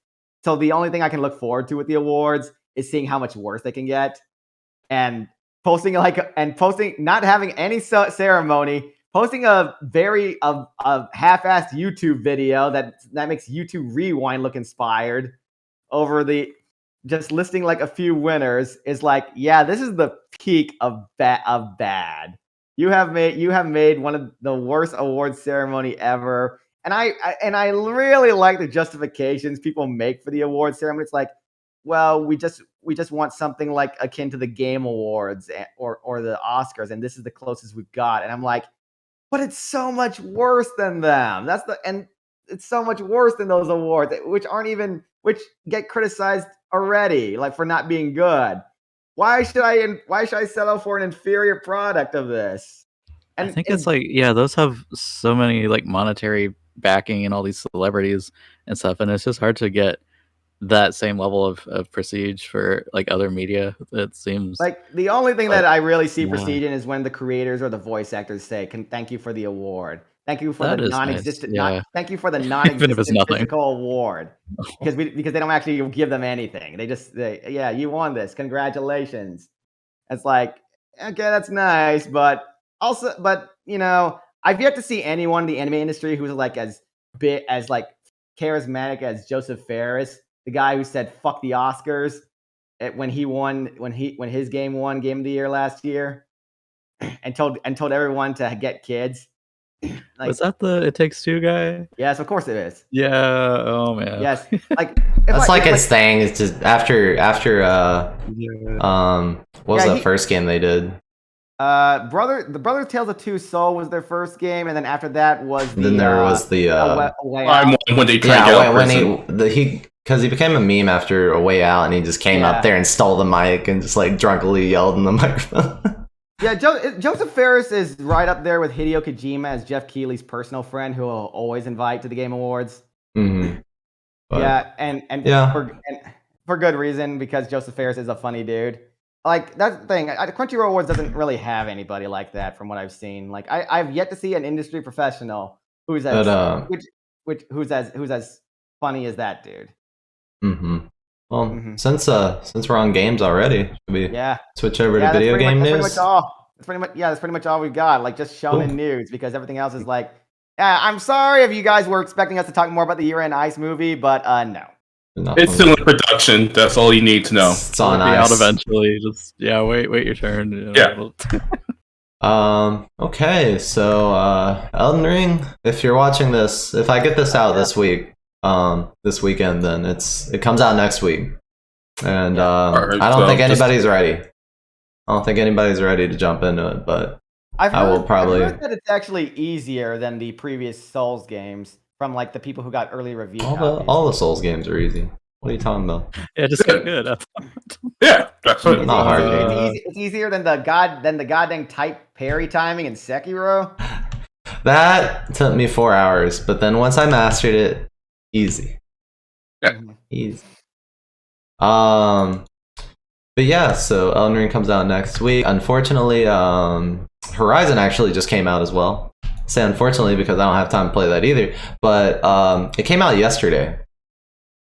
so the only thing I can look forward to with the awards is seeing how much worse they can get, and posting not having any ceremony, posting a half-assed YouTube video that makes YouTube Rewind look inspired over just listing a few winners is yeah, this is the peak of bad. You have made one of the worst award ceremony ever. And I really like the justifications people make for the award ceremony. It's like, well, we just want something akin to the Game Awards or the Oscars, and this is the closest we've got. And I'm like, but it's so much worse than them. And it's so much worse than those awards, which get criticized already, for not being good. Why should I settle for an inferior product of this? I think it's like, yeah, those have so many like monetary backing and all these celebrities and stuff, and it's just hard to get that same level of prestige for like other media. It seems like the only thing that I really see yeah. prestige in is when the creators or the voice actors say, thank you for the award. Thank you for That the is non-existent nice. Yeah. thank you for the Even if it's non-existent nothing. physical award. Because they don't actually give them anything. They just yeah, you won this. Congratulations. It's like, okay, that's nice, but you know, I've yet to see anyone in the anime industry who's like as big as like charismatic as Joseph Ferris, the guy who said "fuck the Oscars" when his game won Game of the Year last year, and told everyone to get kids. Like, was that the It Takes Two guy? Yes, of course it is. Yeah. Oh man. Yes. Like that's like his thing. It's just after what was that first game they did? The Brothers Tales of Two Soul was their first game, and then after that was the. Then there was the when they tried to get when he because he became a meme after A Way Out, and he just came up there and stole the mic and just like drunkenly yelled in the microphone. Yeah, Joseph Ferris is right up there with Hideo Kojima as Jeff Keighley's personal friend, who will always invite to the Game Awards. Mm-hmm. But, yeah, and for good reason, because Joseph Ferris is a funny dude. Like, that's the thing. Crunchyroll Awards doesn't really have anybody like that, from what I've seen. Like, I've yet to see an industry professional who's as who's as funny as that dude. Mm-hmm. Well, since we're on games already, should we switch over to video game news? That's pretty much all we got. Like, just shonen news, because everything else is like, I'm sorry if you guys were expecting us to talk more about the Year-End Ice movie, but no. Nothing. It's still in production. That's all you need to know. It's on ice. Out eventually. Just wait your turn. You know. Yeah. Okay. So Elden Ring. If you're watching this, if I get this out this weekend, then it comes out next week, and I don't think anybody's ready. I don't think anybody's ready to jump into it, but I've heard that it's actually easier than the previous Souls games from like the people who got early review. All the Souls games are easy. What are you talking about? Yeah, just get good. Yeah, that's not hard. It's easier than the goddamn type parry timing in Sekiro. That took me 4 hours, but then once I mastered it, easy. Yeah. Easy. But yeah, so Elden Ring comes out next week. Unfortunately, Horizon actually just came out as well. I say unfortunately because I don't have time to play that either. But it came out yesterday.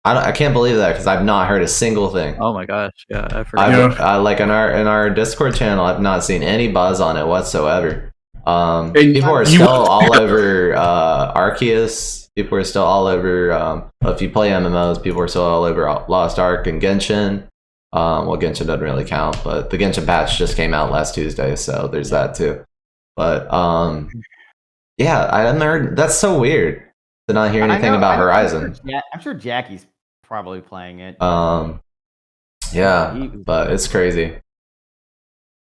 I can't believe that because I've not heard a single thing. Oh my gosh, yeah, I forgot. Like in our Discord channel, I've not seen any buzz on it whatsoever. People are still all over Arceus. People are still all over. If you play MMOs, people are still all over Lost Ark and Genshin. Well, Genshin doesn't really count, but the Genshin patch just came out last Tuesday, so there's that too. But yeah, I hadn't heard. That's so weird to not hear anything about Horizon. I'm sure Jackie's probably playing it. Yeah, but it's crazy.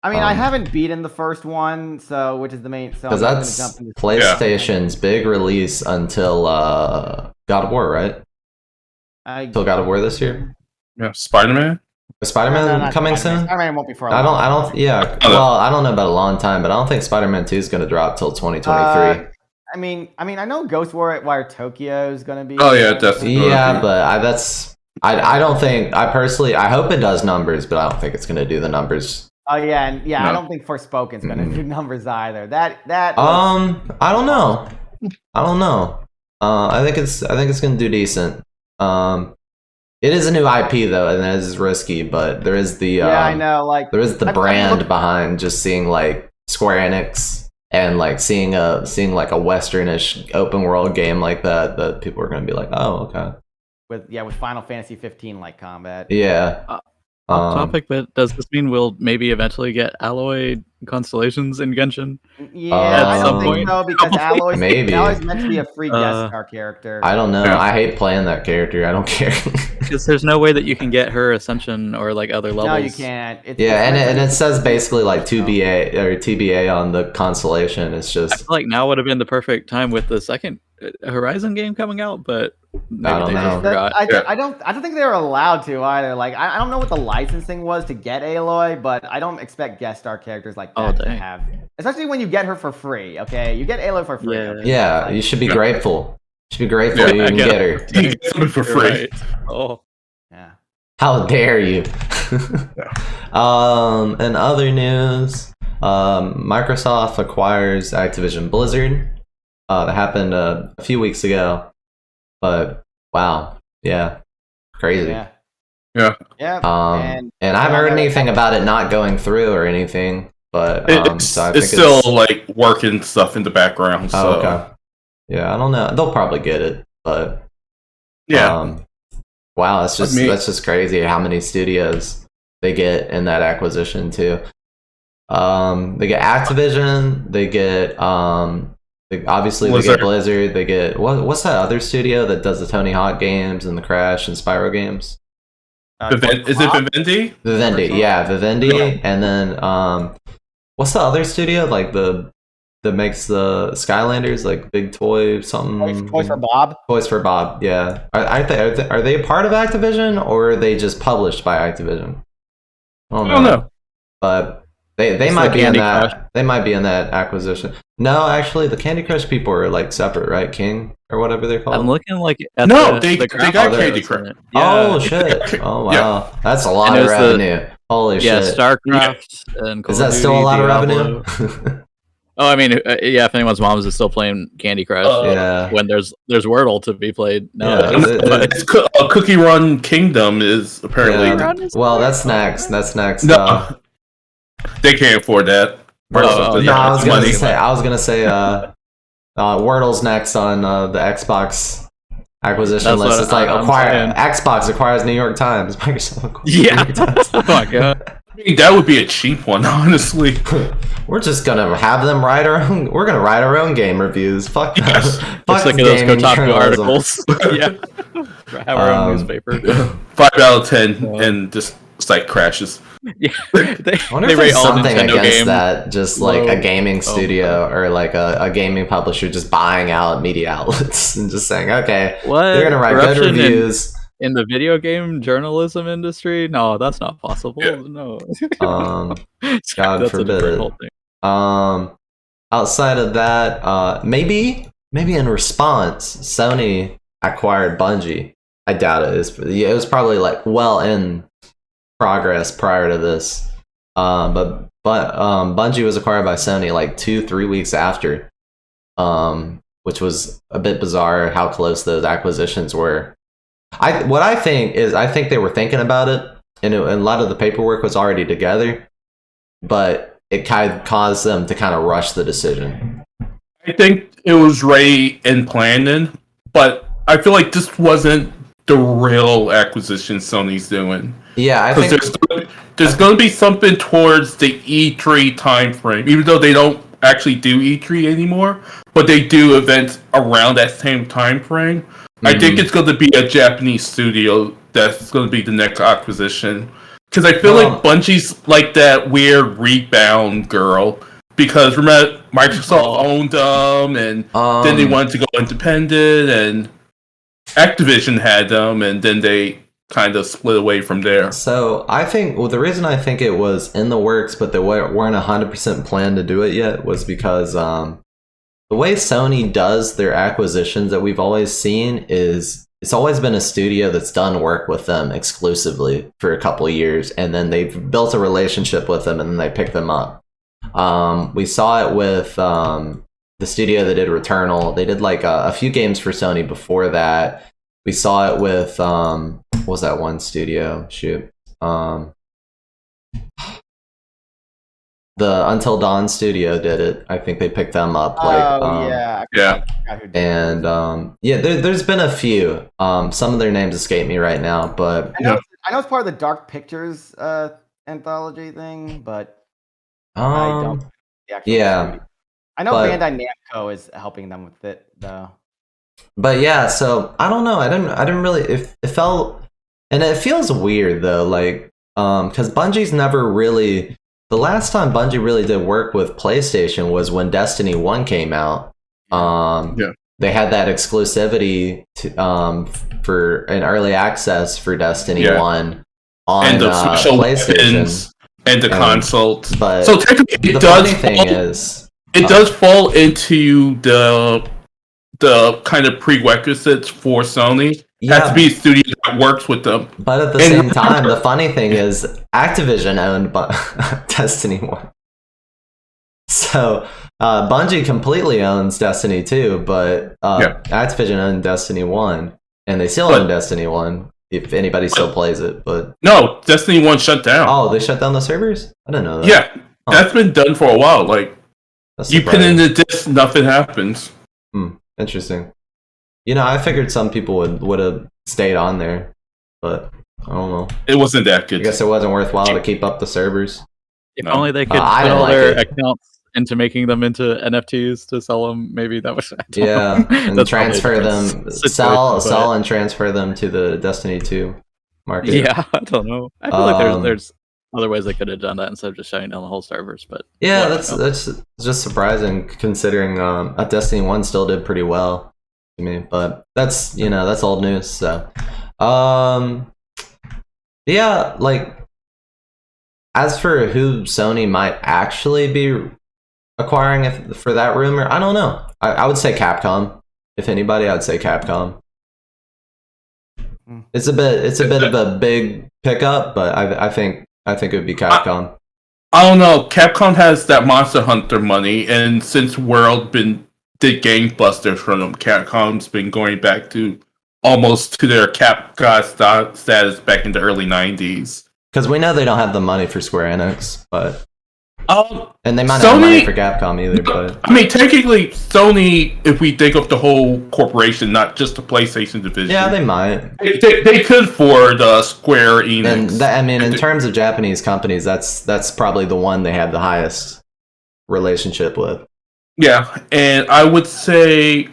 I mean, I haven't beaten the first one, so which is the main. Because that's PlayStation's big release until God of War, right? Until God of War this year. Yeah, Spider-Man. Is Spider-Man coming soon? Spider-Man won't be for a long time. I don't. Yeah. Well, I don't know about a long time, but I don't think Spider-Man 2 is going to drop till 2023. I mean, I know Ghostwire Tokyo is going to be. Oh yeah, definitely. Yeah, but I don't think. I personally, I hope it does numbers, but I don't think it's going to do the numbers. Oh yeah, and no. I don't think Forspoken's going to do numbers either. That. I don't know. I think it's going to do decent. It is a new IP though, and it is risky, but there is the I know, like there is the brand behind just seeing like Square Enix and like seeing like a westernish open world game like that people are going to be like, oh, okay. With Final Fantasy 15 like combat. Yeah. Off topic, but does this mean we'll maybe eventually get Alloy constellations in Genshin? Yeah, I don't think so, because Alloy's meant to be a free guest star character. I don't know. Yeah. I hate playing that character. I don't care. Because there's no way that you can get her Ascension or like other levels. No, you can't. And it says basically like 2BA or TBA on the constellation. It's just. I feel like now would have been the perfect time with the second Horizon game coming out, but maybe they just forgot. I don't think they were allowed to either. Like I don't know what the licensing was to get Aloy, but I don't expect guest star characters like that to have especially when you get her for free. Okay, you get Aloy for free. Yeah. Okay? Yeah, you should be grateful. You should be grateful you can get her. You get something for free. Right. Oh. Yeah. How dare you? In other news, Microsoft acquires Activision Blizzard. That happened a few weeks ago, but wow, yeah, crazy. Yeah. Yeah. And I haven't heard anything about it not going through or anything, but so I think it's still like working stuff in the background. So. Oh, okay. Yeah, I don't know. They'll probably get it, but yeah. Wow, that's just crazy how many studios they get in that acquisition too. They get Activision, they get obviously Blizzard. They get Blizzard, they get what's that other studio that does the Tony Hawk games and the Crash and Spyro games? Is it Vivendi? Vivendi, yeah, Vivendi, and then what's the other studio like that makes the Skylanders, like Big Toy something? Toys for Bob. Toys for Bob, yeah. Are they a part of Activision or are they just published by Activision? I don't know. But they might be in that. Crush. They might be in that acquisition. No, actually, the Candy Crush people are like separate, right? King or whatever they're called. I'm looking like they got Candy Crush. Yeah. Oh shit! Oh wow, yeah. That's a lot of revenue. Holy shit! Yeah, StarCraft and Call is that still a lot of revenue? Oh, I mean, yeah. If anyone's moms is still playing Candy Crush, when there's Wordle to be played. No, Cookie Run Kingdom is apparently. Yeah. Well, that's next. That's next. No, they can't afford that. I was gonna say, Wordle's next on the Xbox acquisition list. It's like Xbox acquires New York Times. Microsoft. Yeah. Oh my god. I mean, that would be a cheap one, honestly. We're just gonna have them write our own. We're gonna write our own game reviews. Fuck that. Yes. Fuck like those Kotaku articles. Yeah. Have our own newspaper. 5 out of 10, and just site crashes. Yeah. I wonder if there's something against that, just like a gaming studio or like a gaming publisher just buying out media outlets and just saying, okay, you're gonna write good reviews. In the video game journalism industry, no, that's not possible. Yeah. No. God forbid. Outside of that, maybe in response, Sony acquired Bungie. I doubt it. It was probably like well in progress prior to this. But Bungie was acquired by Sony like 2-3 weeks after, which was a bit bizarre how close those acquisitions were. I think they were thinking about it, and a lot of the paperwork was already together, but it kind of caused them to kind of rush the decision. I think it was ready and planned, but I feel like this wasn't the real acquisition Sony's doing. Yeah, I think there's going to be something towards the E3 timeframe, even though they don't actually do E3 anymore, but they do events around that same time frame. I think it's going to be a Japanese studio that's going to be the next acquisition. Because I feel like Bungie's like that weird rebound girl. Because remember, Microsoft owned them, and then they wanted to go independent, and Activision had them, and then they kind of split away from there. So I think, the reason I think it was in the works, but they weren't 100% planned to do it yet, was because the way Sony does their acquisitions that we've always seen is it's always been a studio that's done work with them exclusively for a couple of years, and then they've built a relationship with them, and then they pick them up. We saw it with the studio that did Returnal. They did like a few games for Sony before that. We saw it with what was that one studio? The Until Dawn studio did it. I think they picked them up. And there's been a few. Some of their names escape me right now, but I know it's part of the Dark Pictures anthology thing, but I don't. I know Bandai Namco is helping them with it though. But yeah, so I don't know. I didn't really. It felt, and it feels weird though, like because Bungie's never really. The last time Bungie really did work with PlayStation was when Destiny 1 came out. They had that exclusivity for an early access for Destiny 1 on PlayStation. and the console. But so technically, it does fall into the kind of prerequisites for Sony. Yeah. Has to be a studio that works with them. But at the same time, the funny thing is Activision owned Destiny 1. So Bungie completely owns Destiny 2, but Activision owned Destiny 1. And they still own Destiny 1, if anybody still plays it. But no, Destiny 1 shut down. Oh, they shut down the servers? I didn't know that. Yeah, that's been done for a while. Like, you put in the disc, nothing happens. Interesting. You know, I figured some people would have stayed on there, but I don't know. It wasn't that good. I guess it wasn't worthwhile to keep up the servers. If only they could put all their accounts into making them into NFTs to sell them, maybe that was... And transfer them, sell and transfer them to the Destiny 2 market. Yeah, I don't know. I feel like there's other ways they could have done that instead of just shutting down the whole servers. But yeah, that's just surprising considering Destiny 1 still did pretty well to me. But that's old news. So yeah, like as for who Sony might actually be acquiring for that rumor, I don't know. I would say Capcom. If anybody, I would say Capcom. It's a bit of a big pickup, but I think it would be Capcom. I don't know. Capcom has that Monster Hunter money, and since World did gangbusters from them, Capcom's been going back to almost to their Capcom status back in the early 90s. Because we know they don't have the money for Square Enix, but and they might not have Sony, money for Capcom either. But I mean, technically, Sony, if we think of the whole corporation, not just the PlayStation division, yeah, they might. They could for the Square Enix. And in terms of Japanese companies, that's probably the one they have the highest relationship with. Yeah, and I would say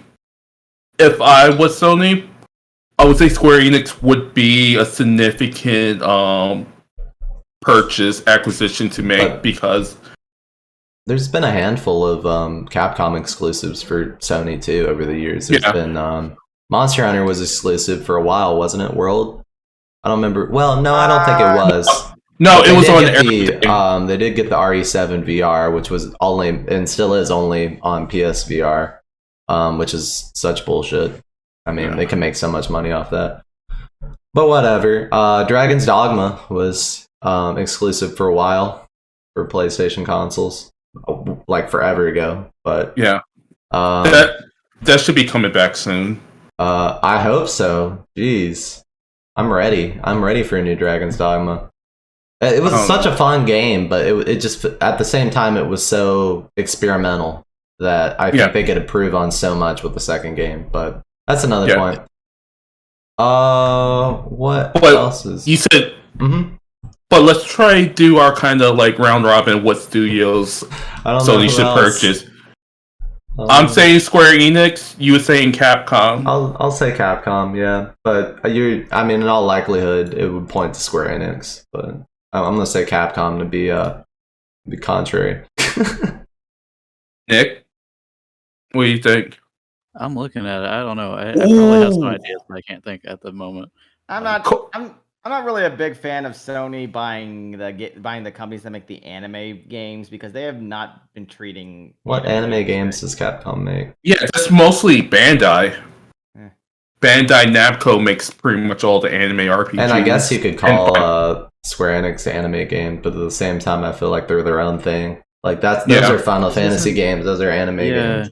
if I was Sony, I would say Square Enix would be a significant acquisition to make, because there's been a handful of Capcom exclusives for Sony too over the years. There's been Monster Hunter was exclusive for a while, wasn't it? World? I don't remember. Well, no, I don't think it was. No, it was on they did get the RE7 VR, which was only and still is only on PSVR, which is such bullshit. I mean, they can make so much money off that. But whatever. Dragon's Dogma was exclusive for a while for PlayStation consoles, like forever ago. But yeah, that should be coming back soon. I hope so. Jeez, I'm ready. I'm ready for a new Dragon's Dogma. It was such a fun game, but it just at the same time it was so experimental that I think they could improve on so much with the second game. But that's another point. What else is... You said... Mm-hmm. But let's try to do our kind of like round robin. What studios Sony should purchase? I'm saying Square Enix. You were saying Capcom. I'll say Capcom, yeah. But I mean, in all likelihood, it would point to Square Enix. But I'm gonna say Capcom to be contrary. Nick, what do you think? I'm looking at it. I don't know. I probably have some ideas, but I can't think at the moment. I'm not really a big fan of Sony buying the companies that make the anime games, because they have not been treating... What anime games does Capcom make? Yeah, that's mostly Bandai. Bandai Namco makes pretty much all the anime RPGs. And I guess you could call Square Enix the anime game, but at the same time, I feel like they're their own thing. Like those are Final Fantasy games. Those are anime games.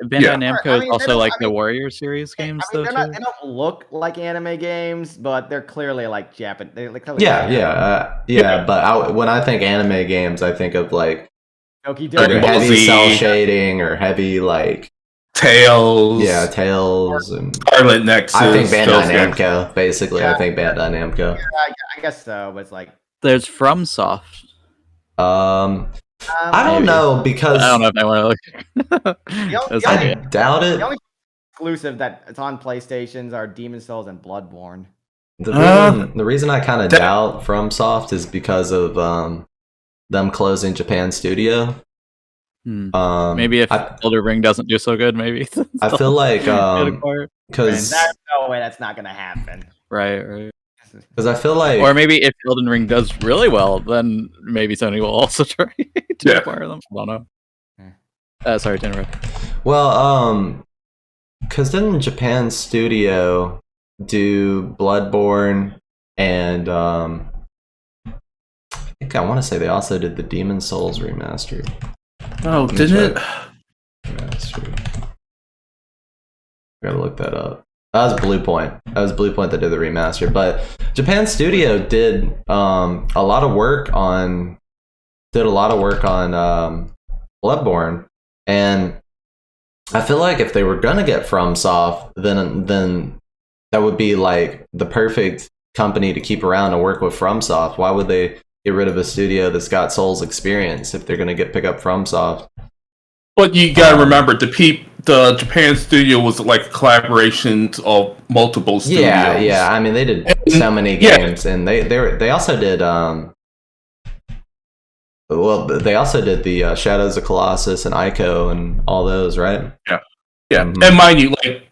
Bandai Namco is also like the Warrior series games, though. They don't look like anime games, but they're clearly like Japanese. But when I think anime games, I think of like heavy cell shading or heavy like Tails. Yeah, Tails and Scarlet Nexus. I think Bandai Namco. Basically, I think Bandai Namco. Yeah, I guess so. But it's like there's FromSoft. I don't know, because I don't know if I want to look. I doubt it. The only exclusive that it's on PlayStations are Demon's Souls and Bloodborne. The reason I kind of doubt FromSoft is because of them closing Japan studio. Maybe if Elder Ring doesn't do so good, maybe. I feel like because there's no way that's not gonna happen. Right. Because I feel like, or maybe if Elden Ring does really well, then maybe Sony will also try to acquire them. I don't know. Sorry to interrupt. well, because didn't Japan Studio do Bloodborne and I think I want to say they also did the Demon Souls remastered. Oh, didn't it? Remastered. Gotta look that up. That was Blue Point. That was Blue Point that did the remaster. But Japan Studio did a lot of work on Bloodborne, and I feel like if they were gonna get FromSoft, then that would be like the perfect company to keep around and work with FromSoft. Why would they get rid of a studio that's got Souls experience if they're gonna pick up FromSoft? But you gotta remember, the Japan studio was like collaborations of multiple studios. Yeah. I mean, they did so many games, and they also did they also did the Shadows of Colossus and Ico and all those, right? Yeah. Mm-hmm. And mind you, like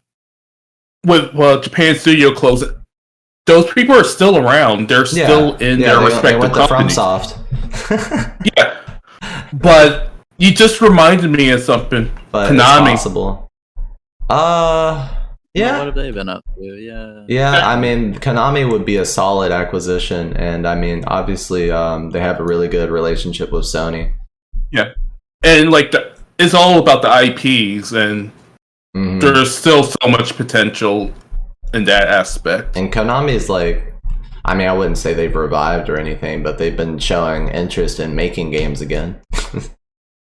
with Japan studio closed, those people are still around. They're still in their respective companies. FromSoft. Yeah, but you just reminded me of something. But Konami. it's possible. Yeah. What have they been up to? Yeah, I mean, Konami would be a solid acquisition, and I mean, obviously, they have a really good relationship with Sony. Yeah, and like it's all about the IPs, and there's still so much potential in that aspect. And Konami's like, I mean, I wouldn't say they've revived or anything, but they've been showing interest in making games again.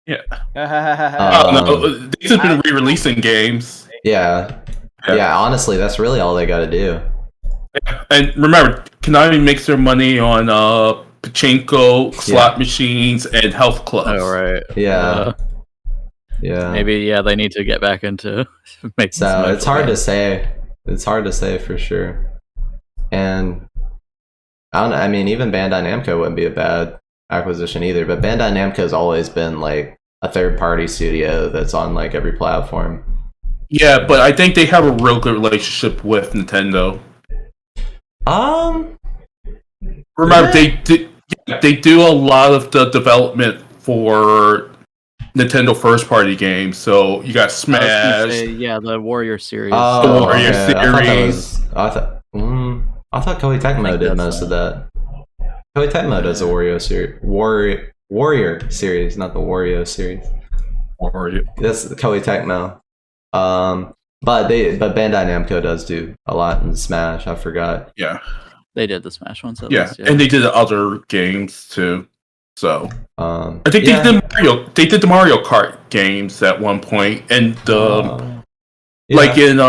Yeah. No, they've just been re-releasing games. Yeah, honestly, that's really all they got to do. Yeah. And remember, Konami makes their money on pachinko, slot machines, and health clubs. Oh, right. Yeah. Maybe, they need to get back into making So it's hard to say. It's hard to say for sure. And I mean, even Bandai Namco wouldn't be a bad acquisition either, but Bandai Namco's always been like a third-party studio that's on like every platform. Yeah, but I think they have a real good relationship with Nintendo. Remember, they do a lot of the development for Nintendo first-party games. So you got Smash. The Warrior series. The Warrior series. I thought Koei Tecmo did most of that. Koei Tecmo does the Warrior series, not the Wario series. That's Koei Tecmo. But Bandai Namco does do a lot in Smash. I forgot. Yeah, they did the Smash ones. At least, and they did the other games too. So I think they did the Mario Kart games at one point, and like in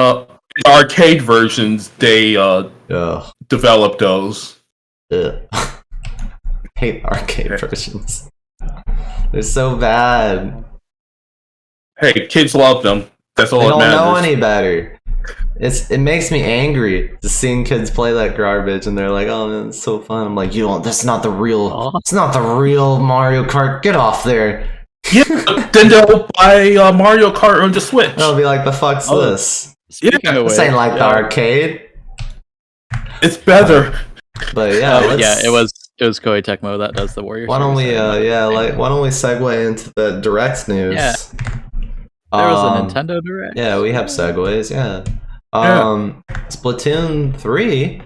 arcade versions, they developed those. Hate arcade versions. They're so bad. Hey, kids love them. That's all they that matters. Don't know any better. It makes me angry to seeing kids play that garbage, and they're like, "Oh, man, it's so fun." I'm like, that's not the real. It's not the real Mario Kart. Get off there. Yeah, then they'll buy Mario Kart on the Switch. They'll be like, "The fuck's this? This ain't like the arcade. It's better." But it was Koei Tecmo that does the Warrior. Why don't we why don't we segue into the Direct news? Yeah. There was a Nintendo Direct. Yeah, we have segues. Yeah. Splatoon 3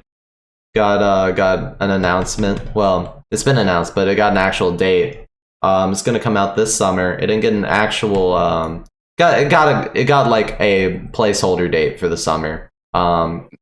got an announcement. Well, it's been announced, but it got an actual date. It's gonna come out this summer. It didn't get an actual it got like a placeholder date for the summer.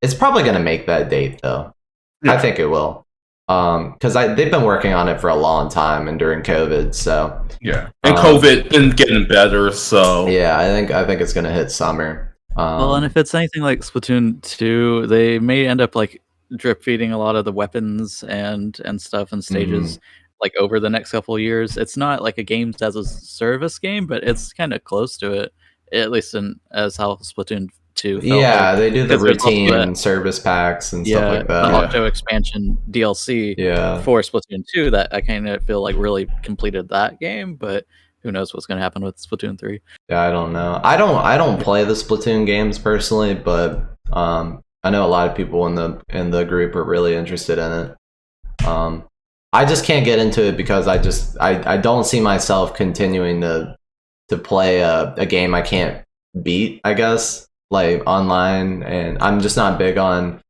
It's probably gonna make that date though. Yeah. I think it will. Because they've been working on it for a long time, and during COVID, so and COVID been getting better, so I think it's gonna hit summer. And if it's anything like Splatoon 2, they may end up like drip feeding a lot of the weapons and stuff and stages like over the next couple of years. It's not like a games as a service game, but it's kind of close to it, at least as how Splatoon 2 felt they do the routine service packs and stuff like that. The Octo expansion DLC for Splatoon 2 that I kind of feel like really completed that game, but who knows what's going to happen with Splatoon 3. Yeah, I don't know. I don't play the Splatoon games personally, but I know a lot of people in the group are really interested in it. I just can't get into it because I don't see myself continuing to play a game I can't beat, I guess, like online, and I'm just not big on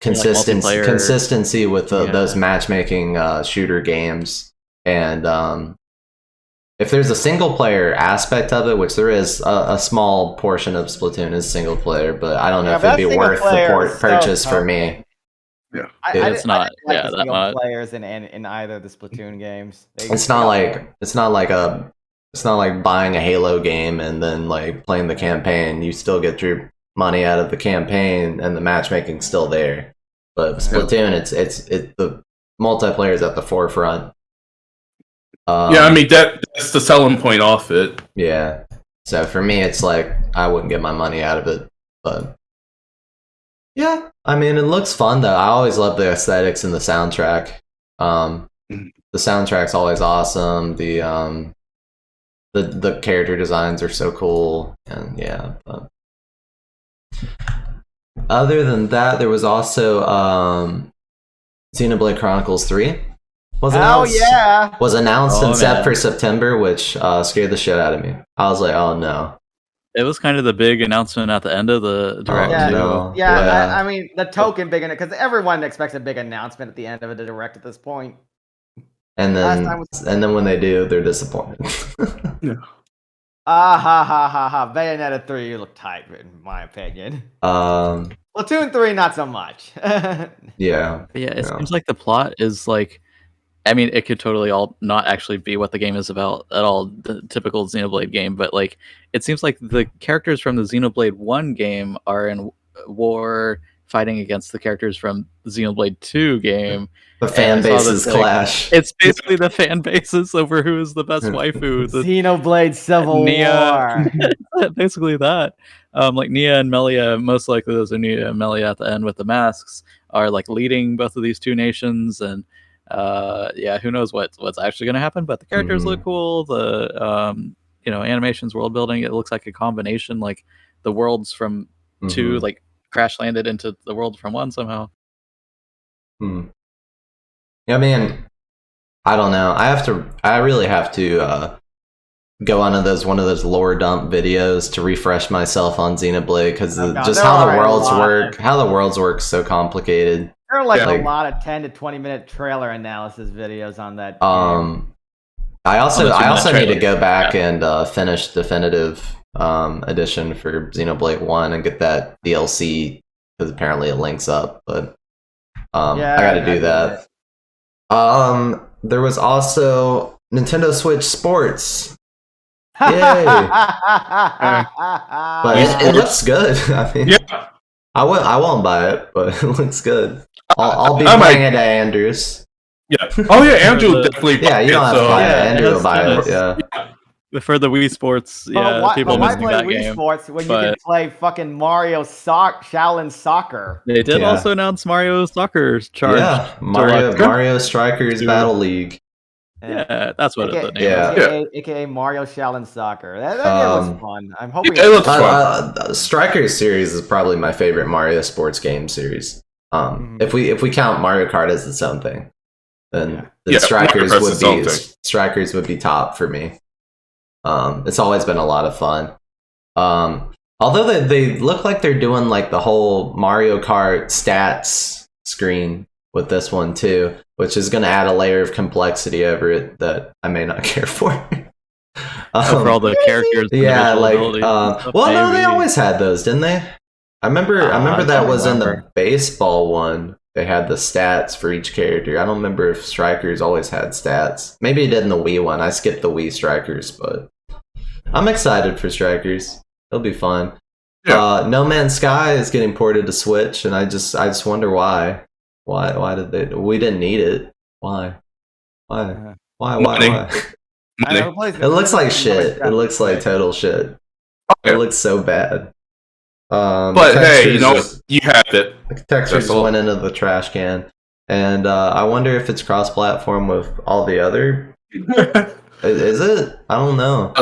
consistency with those matchmaking shooter games. And if there's a single player aspect of it, which there is, a small portion of Splatoon is single player, but I don't know if it'd be worth the purchase for me. Yeah, it's not. Like that much. Players in either the Splatoon games. It's not like buying a Halo game and then like playing the campaign. You still get your money out of the campaign, and the matchmaking's still there. But Splatoon, it's the multiplayer is at the forefront. I mean that's the selling point off it. Yeah. So for me, it's like I wouldn't get my money out of it, but yeah, I mean, it looks fun though. I always love the aesthetics and the soundtrack. The soundtrack's always awesome. The character designs are so cool, and yeah. But other than that, there was also Xenoblade Chronicles 3 was announced. Was announced and set for September, which scared the shit out of me. I was like, oh no. It was kind of the big announcement at the end of the direct. I mean, the token big, because everyone expects a big announcement at the end of the direct at this point. And then when they do, they're disappointed. Bayonetta 3, you look tight, in my opinion. Splatoon 3, not so much. Yeah. It seems like the plot is like, I mean, it could totally all not actually be what the game is about at all, the typical Xenoblade game, but like, it seems like the characters from the Xenoblade 1 game are in war fighting against the characters from the Xenoblade 2 game. The fan bases clash. It's basically the fan bases over who is the best waifu. The Xenoblade Civil War. Basically that. Like Nia and Melia, most likely those are Nia and Melia at the end with the masks, are like leading both of these two nations, and who knows what's actually going to happen, but the characters look cool. The animations, world building, it looks like a combination, like the worlds from 2 like crash landed into the world from 1 somehow. I mean, I don't know. I really have to go on one of those lore dump videos to refresh myself on Xenoblade, because how the worlds work is so complicated. There are like a lot of 10 to 20 minute trailer analysis videos on that. I also need to go back and finish Definitive Edition for Xenoblade 1 and get that DLC, because apparently it links up. But I got to do that. There was also Nintendo Switch Sports. Yay! But it looks good. I mean, I won't buy it, but it looks good. I'll be playing it at Andrews. Yeah. Oh yeah, Andrew will definitely. Yeah, you don't have to buy it. Andrew will buy it. Yeah. For the Wii Sports, people missing that game. Wii Sports when you can play fucking Mario Shaolin Soccer. They did also announce Mario Soccer Charge. Yeah, Mario Strikers Battle League. Yeah, that's what the name is. AKA Mario Shaolin Soccer. That game was fun. I'm hoping it looks fun. Strikers series is probably my favorite Mario sports game series. If we count Mario Kart as its own thing, then Strikers would be top for me. It's always been a lot of fun. Although they look like they're doing like the whole Mario Kart stats screen with this one too, which is going to add a layer of complexity over it that I may not care for. For all the characters. Yeah, like no, they always had those, didn't they? I remember that was in the baseball one. They had the stats for each character. I don't remember if Strikers always had stats. Maybe it did in the Wii one. I skipped the Wii Strikers, but I'm excited for Strikers. It'll be fun. Yeah. No Man's Sky is getting ported to Switch, and I just wonder why. Why did they? We didn't need it. Why? Why? It looks like shit. It looks like total shit. It looks so bad. But hey, you have it. The textures went into the trash can, and I wonder if it's cross-platform with all the other. Is it? I don't know.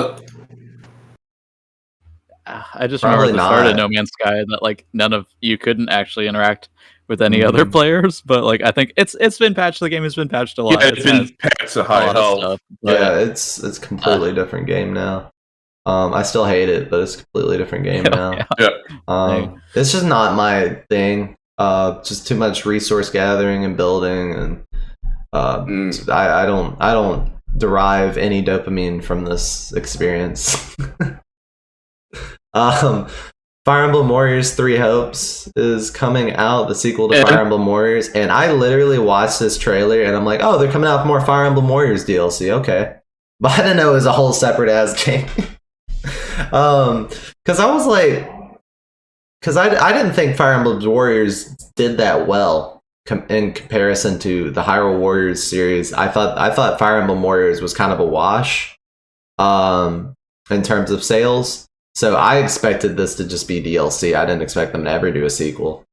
I just Probably remember at the start of not. No Man's Sky that like none of you couldn't actually interact with any Mhm. other players, but like I think it's been patched. The game has been patched a lot. Yeah, it's been patched to high a lot of health. stuff. Yeah, But it's completely different game now. I still hate it, but it's a completely different game now. Yeah. It's just not my thing. Just too much resource gathering and building, and I don't derive any dopamine from this experience. Fire Emblem Warriors 3 Hopes is coming out, the sequel to Fire Emblem Warriors, and I literally watched this trailer and I'm like, oh, they're coming out with more Fire Emblem Warriors DLC, okay. But I didn't know it was a whole separate ass game. Because I was like, because I didn't think Fire Emblem Warriors did that well in comparison to the Hyrule Warriors series. I thought Fire Emblem Warriors was kind of a wash in terms of sales. So I expected this to just be DLC. I didn't expect them to ever do a sequel.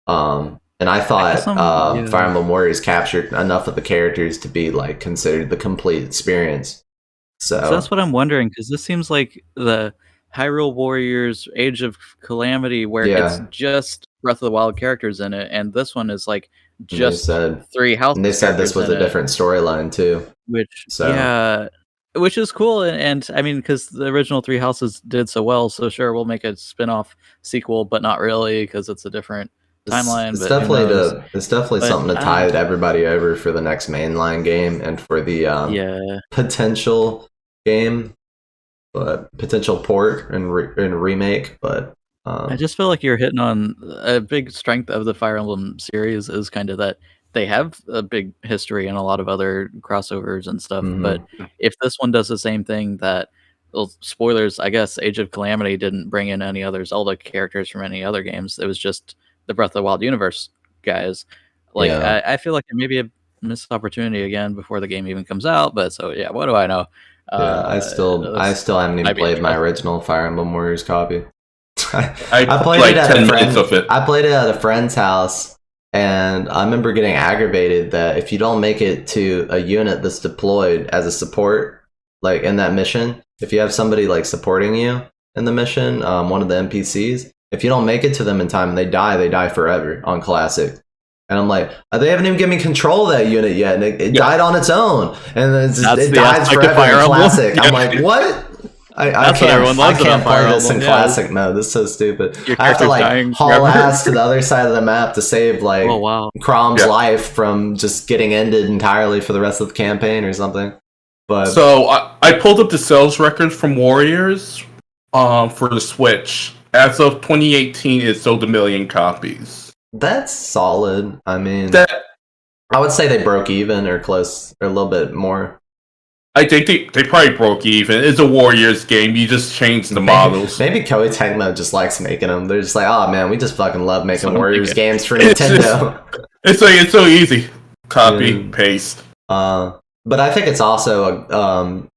And I thought Fire Emblem Warriors captured enough of the characters to be like considered the complete experience. So that's what I'm wondering, because this seems like the Hyrule Warriors Age of Calamity, where it's just Breath of the Wild characters in it, and this one is like just 3 houses. And they said this was a different storyline too. Which is cool, and I mean, because the original 3 houses did so well, so sure, we'll make a spin-off sequel, but not really, because it's a different timeline. It's definitely something to tide everybody over for the next mainline game and for the potential game, but potential port and remake. But I just feel like you're hitting on a big strength of the Fire Emblem series is kind of that they have a big history and a lot of other crossovers and stuff. But if this one does the same thing that, well, spoilers, I guess Age of Calamity didn't bring in any other Zelda characters from any other games. It was just the Breath of the Wild universe guys. Like I feel like it may be a missed opportunity again before the game even comes out. But so yeah, what do I know? I still haven't even played my original Fire Emblem Warriors copy. I played like it at 10 minutes of it. I played it at a friend's house. And I remember getting aggravated that if you don't make it to a unit that's deployed as a support, like in that mission, if you have somebody like supporting you in the mission, one of the NPCs, if you don't make it to them in time and they die forever on Classic. And I'm like, they haven't even given me control of that unit yet, and it died on its own, and it dies forever in Classic. I'm like, what? I can't play this in classic mode. This is so stupid. I have to like haul ass to the other side of the map to save like Crom's life from just getting ended entirely for the rest of the campaign or something. But so I pulled up the sales records from Warriors for the Switch. As of 2018, it sold 1 million copies. That's solid. I mean, I would say they broke even or close or a little bit more. I think they probably broke even. It's a Warriors game. You just change the models. Maybe Koei Tecmo just likes making them. They're just like, oh man, we just fucking love making Warriors games for Nintendo. It's so easy. Copy, paste. But I think it's also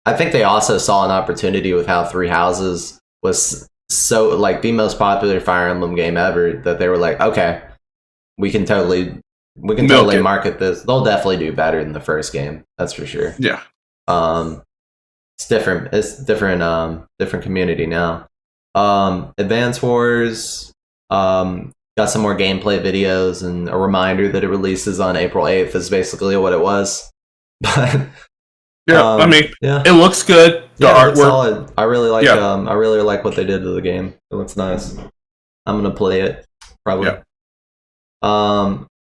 I think they also saw an opportunity with how Three Houses was so like the most popular Fire Emblem game ever that they were like, okay, we can totally market this. They'll definitely do better than the first game. That's for sure. Yeah. It's different. It's different community now. Advance Wars got some more gameplay videos and a reminder that it releases on April 8th is basically what it was. But I mean, it looks good. The artwork, solid. I really like I really like what they did to the game. It looks nice. I'm gonna play it probably.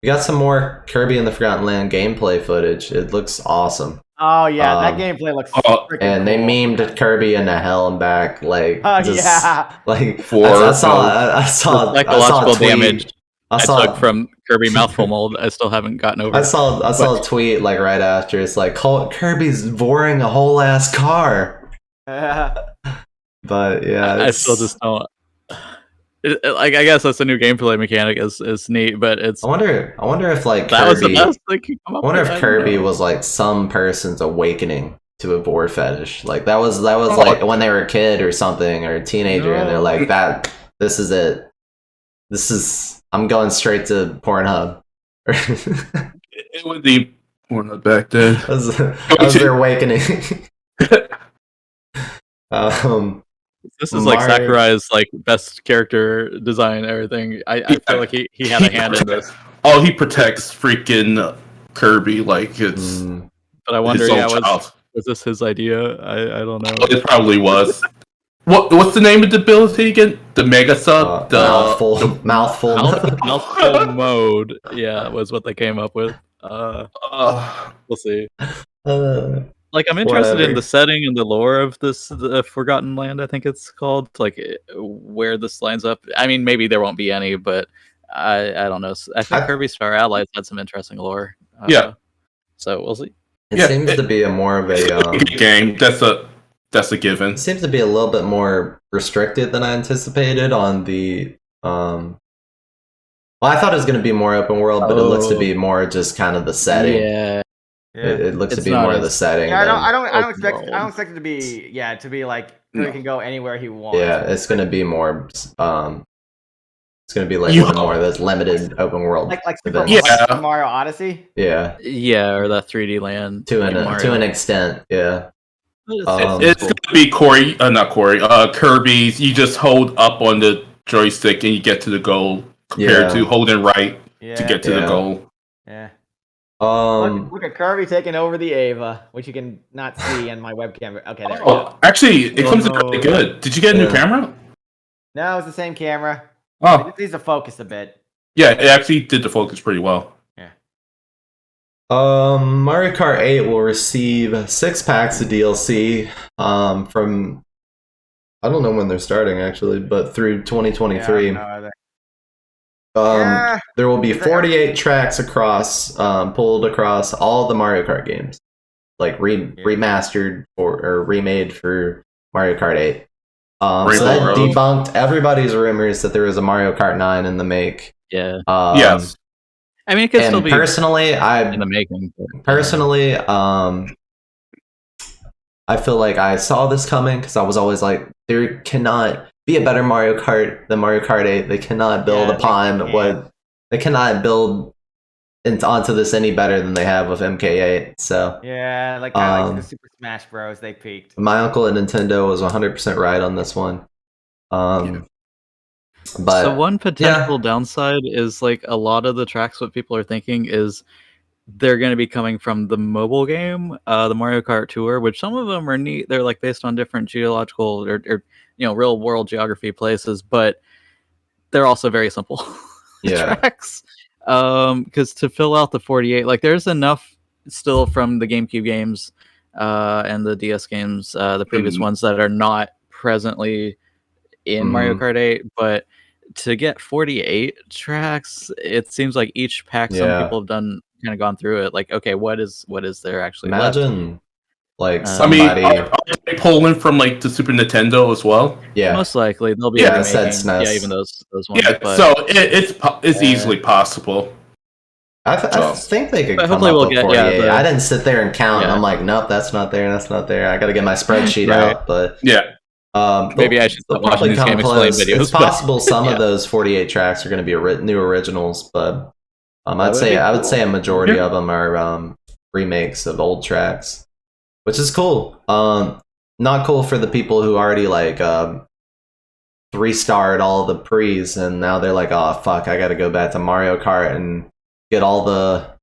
We got some more Kirby and the Forgotten Land gameplay footage. It looks awesome. Oh yeah, that gameplay looks freaking and they cool. memed Kirby into hell and back, like like I saw psychological damage I took from Kirby mouthful mold. I still haven't gotten over. I saw a tweet like right after. It's like Kirby's boring a whole ass car. But yeah, I still just don't. I guess that's a new gameplay mechanic. Is neat, but it's. I wonder if like that Kirby, was the best. I wonder if Kirby was like some person's awakening to a vor fetish. Like that was like when they were a kid or something or a teenager, and they're like that. This is it. I'm going straight to Pornhub. It would be Pornhub back then. That was their awakening. This is like Sakurai's like best character design, everything. I feel like he had a hand in this. Oh, he protects freaking Kirby like it's. But I wonder, was this his idea? I don't know. It probably was. What's the name of the ability again? The Mega Sub? Mouthful mode. Yeah, was what they came up with. We'll see. Like, I'm interested in the setting and the lore of the Forgotten Land, I think it's called. Like, where this lines up. I mean, maybe there won't be any, but I don't know. I think Kirby Star Allies had some interesting lore. So we'll see. It seems to be more of a game. That's a given. It seems to be a little bit more restricted than I anticipated on the. Well, I thought it was going to be more open world, but it looks to be more just kind of the setting. Yeah. It looks to be more of the setting. Yeah, I don't expect it to be like he can go anywhere he wants. Yeah, it's going to be more. It's going to be like one more of those limited open world, like Super Mario Odyssey. Yeah, or that 3D land to an extent. Yeah, it's going to be Kirby's. You just hold up on the joystick and you get to the goal, compared to holding right to get to the goal. Yeah. Look at Kirby taking over the Ava, which you can not see on my webcam. Okay, there we go. Actually, it comes in really good. Did you get a new camera? No, it's the same camera. Oh, it needs to focus a bit. Yeah, it actually did the focus pretty well. Yeah. Mario Kart 8 will receive 6 packs of DLC from, I don't know when they're starting actually, but through 2023. There will be 48 tracks pulled across all the Mario Kart games, like remastered or remade for Mario Kart 8. So that debunked everybody's rumors that there was a Mario Kart 9 in the make. Yeah. Yes. I mean, it could still be personally, in the making. Personally, I feel like I saw this coming because I was always like, there cannot be a better Mario Kart than Mario Kart 8. They cannot build upon what they cannot build onto this any better than they have with MK8. So like the Super Smash Bros. They peaked. My uncle at Nintendo was 100% right on this one. But so one potential downside is like a lot of the tracks. What people are thinking is they're going to be coming from the mobile game, the Mario Kart Tour, which some of them are neat. They're like based on different geological or real world geography places, but they're also very simple tracks. Because to fill out the 48, like there's enough still from the GameCube games and the DS games, the previous ones that are not presently in Mario Kart 8, but to get 48 tracks, it seems like each pack some people have done kind of gone through it. Like, okay, what is there actually imagine left? Like somebody are they pulling from like the Super Nintendo as well? Yeah, most likely they'll be even those ones. Yeah, but so it's easily possible. I think they could come up with 48. I didn't sit there and count. I'm like, nope, that's not there. I got to get my spreadsheet out. But maybe I should stop watching these Game Explain videos. It's possible some of those 48 tracks are going to be new originals, but I would say a majority of them are remakes of old tracks, which is cool. Not cool for the people who already like 3-starred all the pre's, and now they're like, oh fuck, I got to go back to Mario Kart and get all the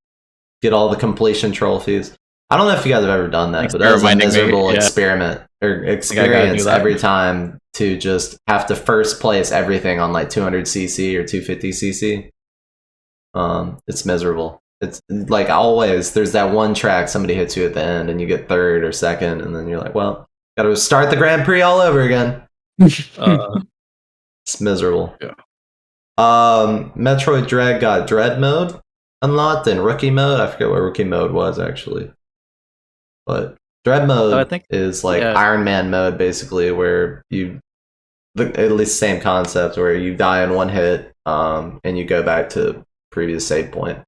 completion trophies. I don't know if you guys have ever done that, but that was a miserable experiment or experience every time to just have to first place everything on like 200cc or 250cc. It's miserable. It's like always there's that one track somebody hits you at the end and you get third or second, and then you're like, well, gotta start the Grand Prix all over again. It's miserable. Metroid Dread got Dread mode unlocked and Rookie mode. I forget what Rookie mode was actually, but Dread mode is like Iron Man mode basically, where you at least same concept where you die in one hit and you go back to previous save point.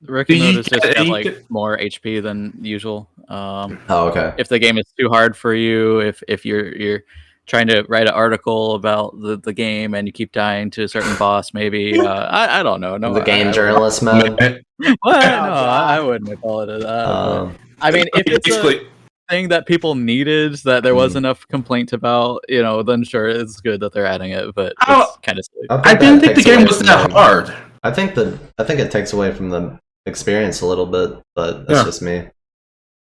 Rookie mode is just have like more HP than usual. Okay. If the game is too hard for you, if you're trying to write an article about the game and you keep dying to a certain boss, maybe I don't know. No, the game journalist mode. What? No, I wouldn't call it that. I mean, if it's thing that people needed that there was enough complaint about, then sure, it's good that they're adding it, but it's kind of silly. I didn't think the game was that hard. I think it takes away from the experience a little bit, but that's just me.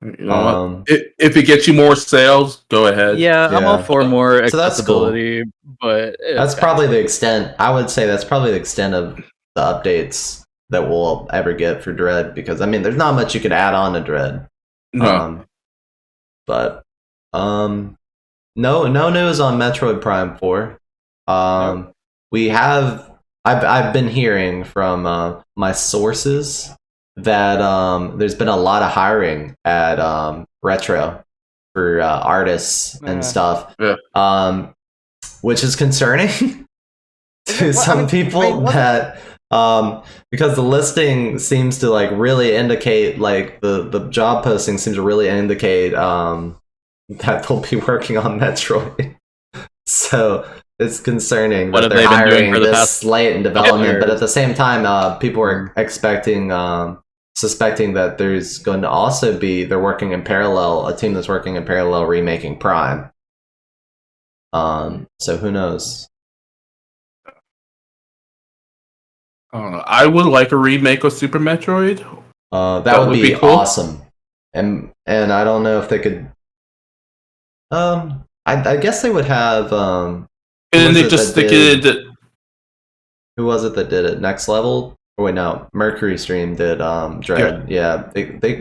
You know if it gets you more sales, go ahead. Yeah, I'm all for more accessibility, cool. But that's probably the extent. I would say that's probably the extent of the updates that we'll ever get for Dread, because I mean, there's not much you could add on to Dread. No. But no news on Metroid Prime 4. We have I've been hearing from my sources that there's been a lot of hiring at Retro for artists and stuff, which is concerning to some people. That because the listing seems to like really indicate, like the job posting seems to really indicate that they'll be working on Metroid. So it's concerning that they're hiring this late in development, but at the same time, people are suspecting that there's going to also be, they're working in parallel, a team that's working in parallel remaking Prime. So who knows? I would like a remake of Super Metroid. That would be cool. Awesome. And I don't know if they could. I guess they would have. And then they just stick it into. Who was it that did it? Next Level? Oh wait, no. Mercury Stream did Dread. Yeah.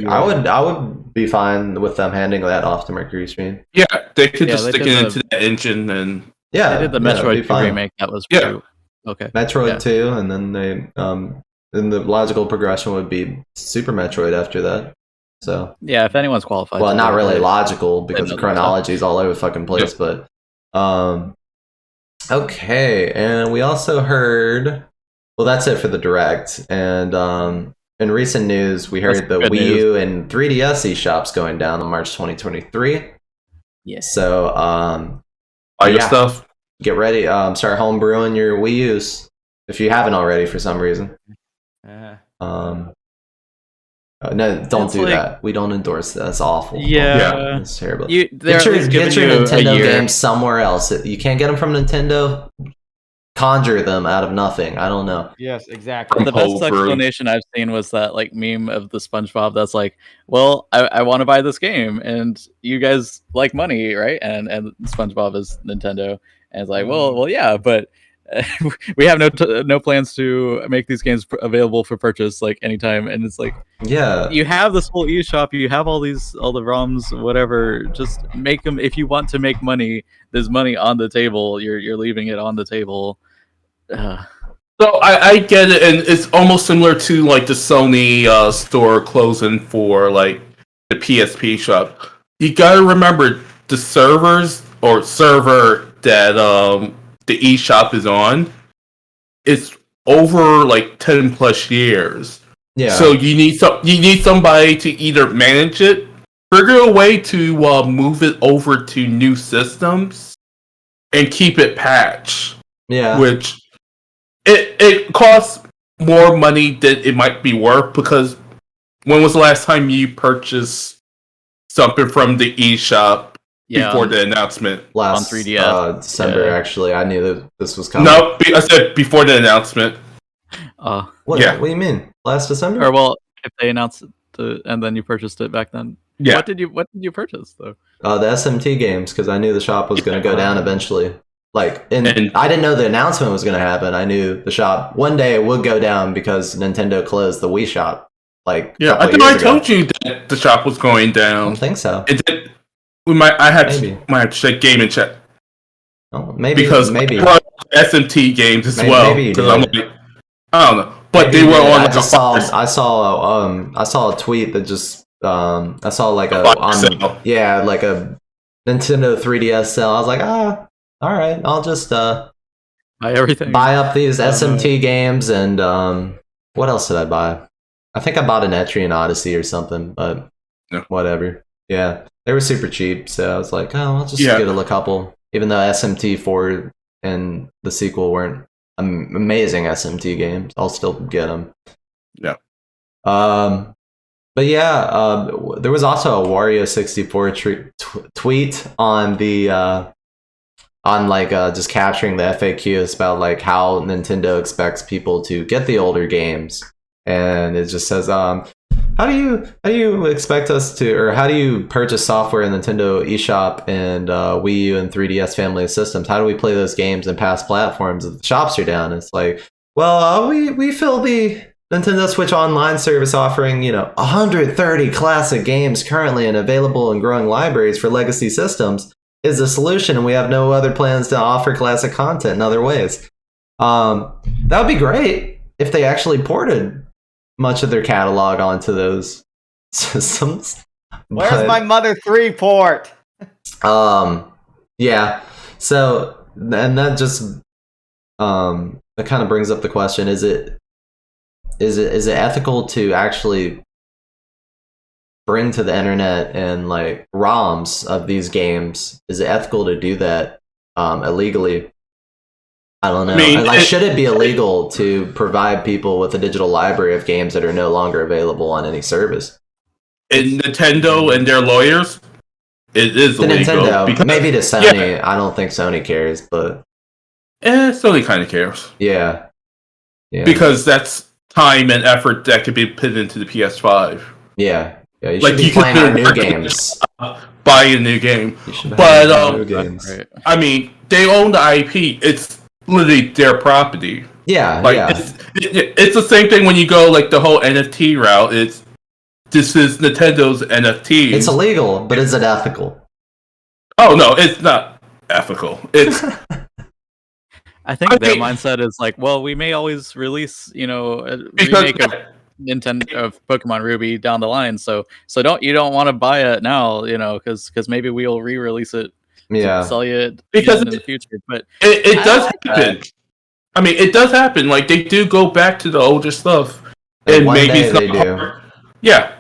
I would be fine with them handing that off to Mercury Stream. Yeah, they could just stick it into the engine and. Yeah, they did the Metroid 2 remake. That was pretty. Okay. Metroid 2, and then then the logical progression would be Super Metroid after that. So yeah, if anyone's qualified. Well, not really logical because the chronology is all over the fucking place. But okay, and we also heard. Well, that's it for the Direct. And in recent news, we heard the Wii U and 3DS eShops going down on March 2023. Yes. So buy your stuff. Get ready. Start homebrewing your Wii U's if you haven't already for some reason. No, don't do that. We don't endorse that. That's awful. Yeah, it's terrible. Get your Nintendo games somewhere else. You can't get them from Nintendo. Conjure them out of nothing. I don't know. Yes, exactly. The best explanation I've seen was that like meme of the SpongeBob that's like, well, I want to buy this game, and you guys like money, right? And SpongeBob is Nintendo. And it's like, well, yeah, but we have no plans to make these games available for purchase like anytime. And it's like, yeah, you have this whole eShop, you have all the ROMs, whatever. Just make them. If you want to make money, there's money on the table. You're leaving it on the table. So I get it, and it's almost similar to like the Sony store closing for like the PSP shop. You gotta remember the server that the eShop is on, it's over like 10 plus years. Yeah. So you need somebody to either manage it, figure a way to move it over to new systems, and keep it patched. Yeah. Which it costs more money than it might be worth, because when was the last time you purchased something from the eShop? Before the announcement. Last on 3DS. December, actually. I knew that this was coming. No, I said before the announcement. What do you mean? Last December? Or well, if they announced it and then you purchased it back then. Yeah. What did you purchase though? The SMT games, because I knew the shop was going to go down eventually. Like, and I didn't know the announcement was going to happen. I knew the shop one day it would go down because Nintendo closed the Wii shop. Like, I think I told you that the shop was going down. I don't think so. I had to check game and check. Oh, maybe SMT games as well. Because I'm like, I don't know, but they were on. I saw a tweet that just I saw like a Nintendo 3DS sale. I was like, all right, I'll just buy everything, buy up these SMT games, and what else did I buy? I think I bought an Etrian Odyssey or something, but whatever. Yeah. They were super cheap, so I was like, I'll just get a couple. Even though SMT4 and the sequel weren't amazing SMT games, I'll still get them. Yeah. But But yeah, there was also a Wario64 tweet on the on like just capturing the FAQs about like how Nintendo expects people to get the older games, and it just says, how do you expect us to, or how do you purchase software in Nintendo eShop and Wii U and 3DS family of systems? How do we play those games in past platforms if the shops are down? It's like, well, we fill the Nintendo Switch Online service offering, 130 classic games currently and available in growing libraries for legacy systems is the solution, and we have no other plans to offer classic content in other ways. That would be great if they actually ported much of their catalog onto those systems. Where's my Mother 3 port? Yeah. So, and that just that kind of brings up the question: is it ethical to actually bring to the internet and like ROMs of these games? Is it ethical to do that illegally? I don't know. Should it be illegal to provide people with a digital library of games that are no longer available on any service? In Nintendo and their lawyers, it is illegal. Nintendo, because, maybe to Sony. Yeah. I don't think Sony cares, but Sony kind of cares. Yeah. Because that's time and effort that could be put into the PS5. Yeah. You should be playing our new games. Buy a new game. But new games. I mean, they own the IP. It's literally their property. Yeah, it's the same thing when you go like the whole NFT route. This is Nintendo's NFT. It's illegal, but is it ethical? Oh no, it's not ethical. It's I think their mindset is like, well, we may always release, a remake of Nintendo of Pokemon Ruby down the line, so you don't want to buy it now, because maybe we'll re-release it. Yeah, sell you it because in the future, but it does happen. I mean, it does happen. Like they do go back to the older stuff, and maybe it's not part,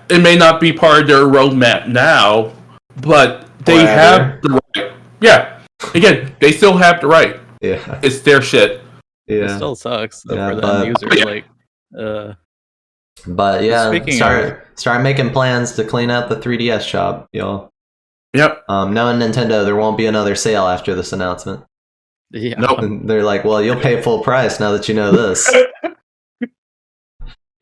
it may not be part of their roadmap now, but they have the right. Yeah, again, they still have the right. Yeah, it's their shit. Yeah, it still sucks for the end user. But yeah, start making plans to clean out the 3DS shop, y'all. Yep. Knowing Nintendo, there won't be another sale after this announcement. Yeah. Nope. And they're like, well, you'll pay full price now that you know this.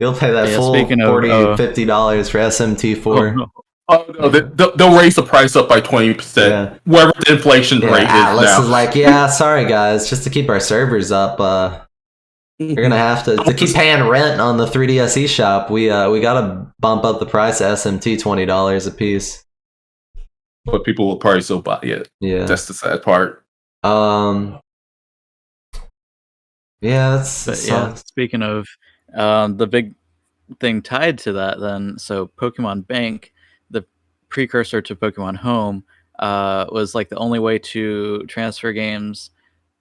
You'll pay that full $40, $50 for SMT4. Oh no, they'll raise the price up by 20%. Wherever the inflation rate is now. Atlas is like, sorry guys, just to keep our servers up, you're gonna have to keep paying rent on the 3DS eShop. We gotta bump up the price of SMT $20 a piece. But people will probably still buy it. Yeah, that's the sad part. Speaking of the big thing tied to that, then so Pokemon Bank, the precursor to Pokemon Home, was like the only way to transfer games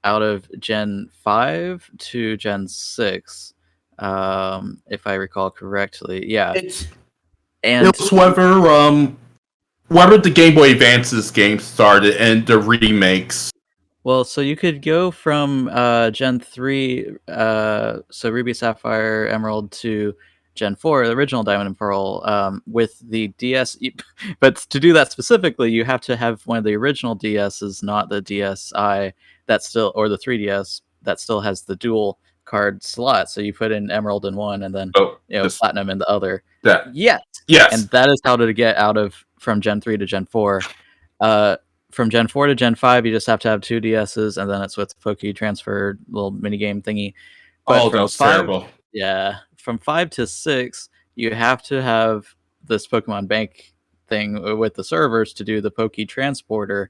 out of Gen 5 to Gen 6, if I recall correctly. Yeah, it was whether the Game Boy Advance's game started and the remakes. Well, so you could go from Gen 3, so Ruby, Sapphire, Emerald, to Gen 4, the original Diamond and Pearl, with the DS. But to do that specifically, you have to have one of the original DSs, not the DSi or the 3DS that still has the dual card slot. So you put in Emerald in one and then Platinum in the other. Yes. And that is how to get from Gen 3 to Gen 4. From Gen 4 to Gen 5, you just have to have two DSs, and then it's with Poke Transfer little minigame thingy. But that was terrible. Yeah. From 5 to 6, you have to have this Pokemon Bank thing with the servers to do the Poke Transporter.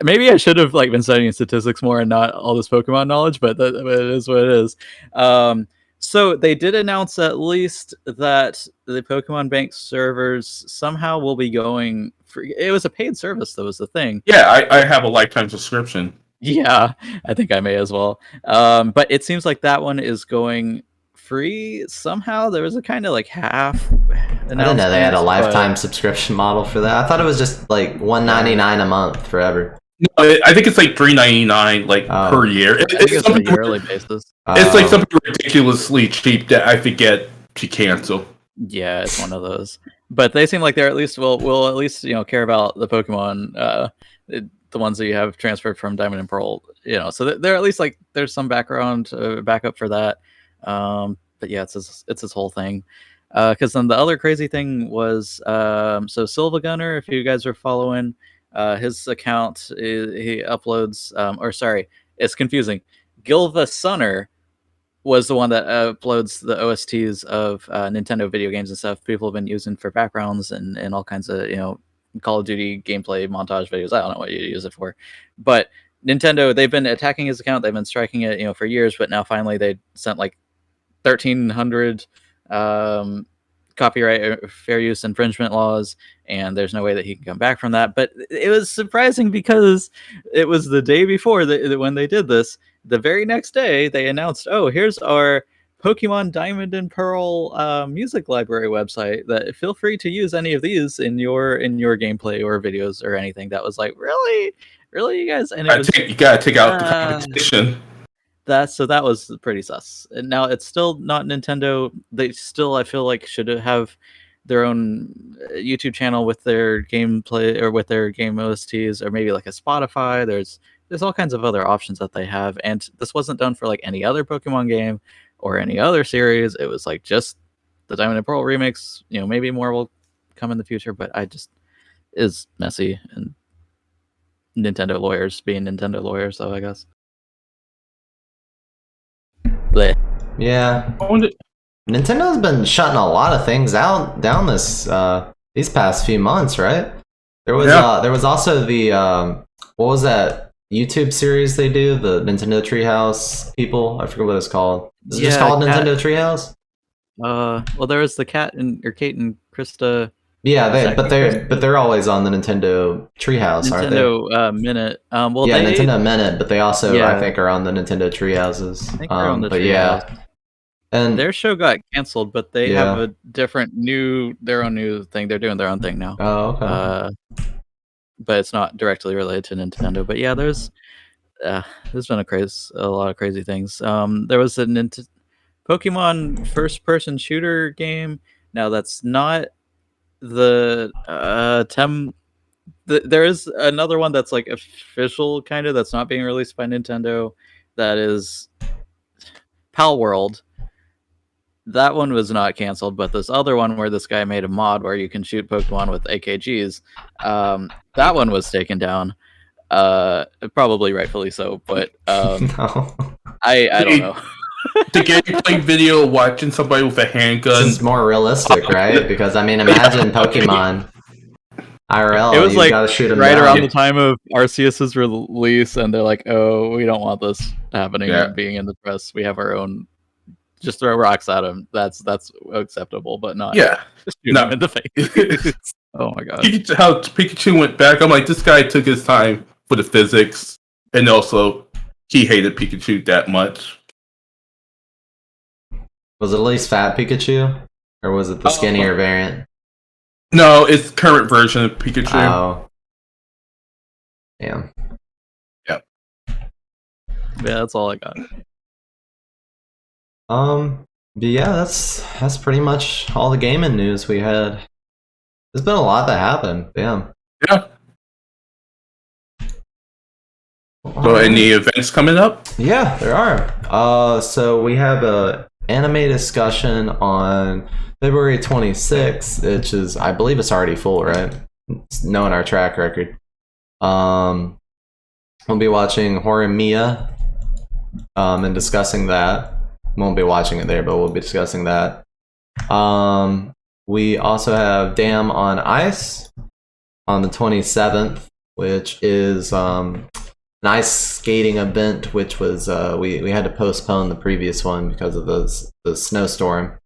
Maybe I should have been studying statistics more and not all this Pokemon knowledge, but it is what it is. So they did announce at least that the Pokemon Bank servers somehow will be going free. It was a paid service, that was the thing. Yeah, I have a lifetime subscription. Yeah, I think I may as well. But it seems like that one is going free somehow. There was a kind of half. I didn't know they had a lifetime subscription model for that. I thought it was just $1.99 a month forever. No, I think it's $3.99 per year. It's on a yearly basis. It's something ridiculously cheap that I forget to cancel. Yeah, it's one of those. But they seem like they're at least will at least care about the Pokemon, the ones that you have transferred from Diamond and Pearl. So they're at least like there's some background backup for that. But yeah, it's this whole thing. Because then the other crazy thing was so Silva Gunner, if you guys are following his account, he uploads or sorry, it's confusing. Gilva Sunner was the one that uploads the OSTs of Nintendo video games and stuff people have been using for backgrounds and all kinds of Call of Duty gameplay montage videos. I don't know what you use it for, but Nintendo, they've been attacking his account, they've been striking it for years, but now finally they sent like 1,300 copyright fair use infringement laws, and there's no way that he can come back from that. But it was surprising because it was the day before when they did this. The very next day, they announced, "Oh, here's our Pokemon Diamond and Pearl music library website. That feel free to use any of these in your gameplay or videos or anything." That was like, really, you guys? And you gotta take out the competition. That was pretty sus. And now it's still not Nintendo. They still, I feel like, should have their own YouTube channel with their gameplay or with their game OSTs, or maybe like a Spotify. There's all kinds of other options that they have, and this wasn't done for like any other Pokemon game or any other series. It was like just the Diamond and Pearl remix. Maybe more will come in the future, but I just is messy, and Nintendo lawyers being Nintendo lawyers, so I guess. Blech. Yeah. Nintendo's been shutting a lot of things down these past few months, right? There was also the what was that YouTube series they do? The Nintendo Treehouse people? I forget what it's called. Is it just called Nintendo Treehouse? Well, there was the Kate and Krista. Yeah, but they're always on the Nintendo Treehouse, aren't they? Nintendo Minute. Nintendo Minute, but they also I think are on the Nintendo Treehouses. I think they're on the but Treehouse. And their show got canceled, but they have a different their own new thing. They're doing their own thing now. Oh, okay. But it's not directly related to Nintendo. But yeah, there's been a lot of crazy things. There was a Pokemon first-person shooter game. Now that's not the there is another one that's like official kind of that's not being released by Nintendo. That is Pal World. That one was not canceled, but this other one where this guy made a mod where you can shoot Pokemon with AKGs, that one was taken down. Probably rightfully so, but no. I don't know. The gameplay video watching somebody with a handgun is more realistic, right? Because I mean, imagine Pokemon IRL. It was like gotta shoot right down. around the time of Arceus's release, and they're like, "Oh, we don't want this happening and being in the press. We have our own. Just throw rocks at him. That's acceptable, but not just shoot him in the face." Oh my god! How Pikachu went back. I'm like, this guy took his time for the physics, and also he hated Pikachu that much. Was it at least Fat Pikachu, or was it the skinnier variant? No, it's current version of Pikachu. Oh, damn. Yep. Yeah, that's all I got. But yeah, that's pretty much all the gaming news we had. There's been a lot that happened. Damn. Yeah. So, any events coming up? Yeah, there are. So we have a anime discussion on February 26th, which is, I believe it's already full, right? It's knowing our track record. We'll be watching Horimiya, and discussing that. Won't be watching it there, but we'll be discussing that. We also have Dam on Ice on the 27th, which is an ice skating event, which was we had to postpone the previous one because of the snowstorm.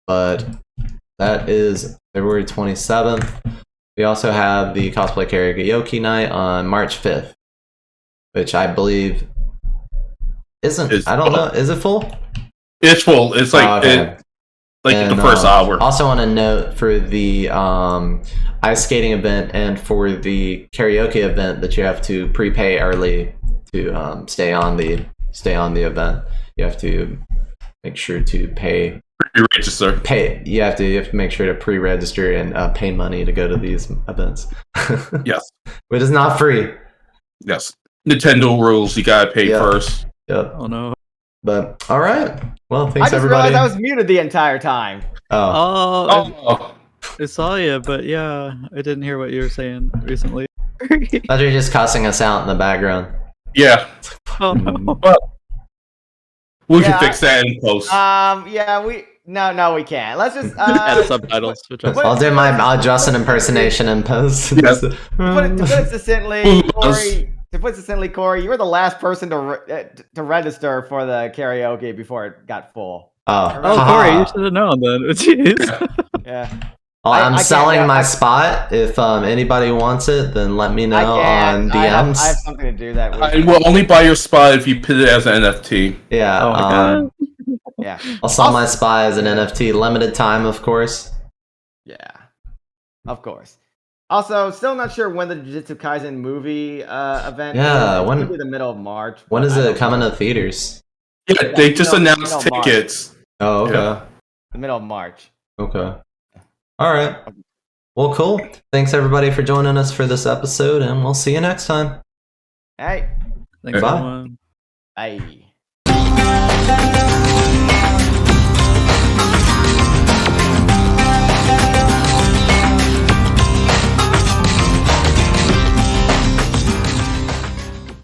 But that is February 27th. We also have the cosplay karaoke night on March 5th, which I believe isn't. I don't know. Is it full? It's full. It's like the first hour. Also want to note for the ice skating event and for the karaoke event that you have to prepay early to stay on the event. You have to make sure to pay Pre-register. You have to make sure to pre-register and pay money to go to these events. Yes. But it's not free. Yes. Nintendo rules, you gotta pay first. Yep. Oh no. But all right. Well, thanks I just everybody. realized I was muted the entire time. Oh. I saw you, but yeah, I didn't hear what you were saying recently. Thought you're just cussing us out in the background. Yeah. Oh no. Well, we can fix that in post. Yeah, we can't. Let's just Add subtitles. I'll adjust an impersonation in post. Yes. To put it succinctly, Corey, you were the last person to register for the karaoke before it got full. Oh, Corey, you should have known then. Jeez. Yeah. Well, I'm selling my spot. If anybody wants it, then let me know on DMs. I have something to do that with. I will only buy your spot if you put it as an NFT. Yeah. Oh my God. Yeah. I'll sell my spot as an NFT. Limited time, of course. Yeah. Of course. Also, still not sure when the Jujutsu Kaisen movie event is. Yeah, It's when gonna be the middle of March. When is it coming to theaters? Yeah, they just announced tickets. Oh, okay. Yeah. The middle of March. Okay. All right. Well, cool. Thanks everybody for joining us for this episode, and we'll see you next time. Hey. Thanks, Bye. everyone. Bye.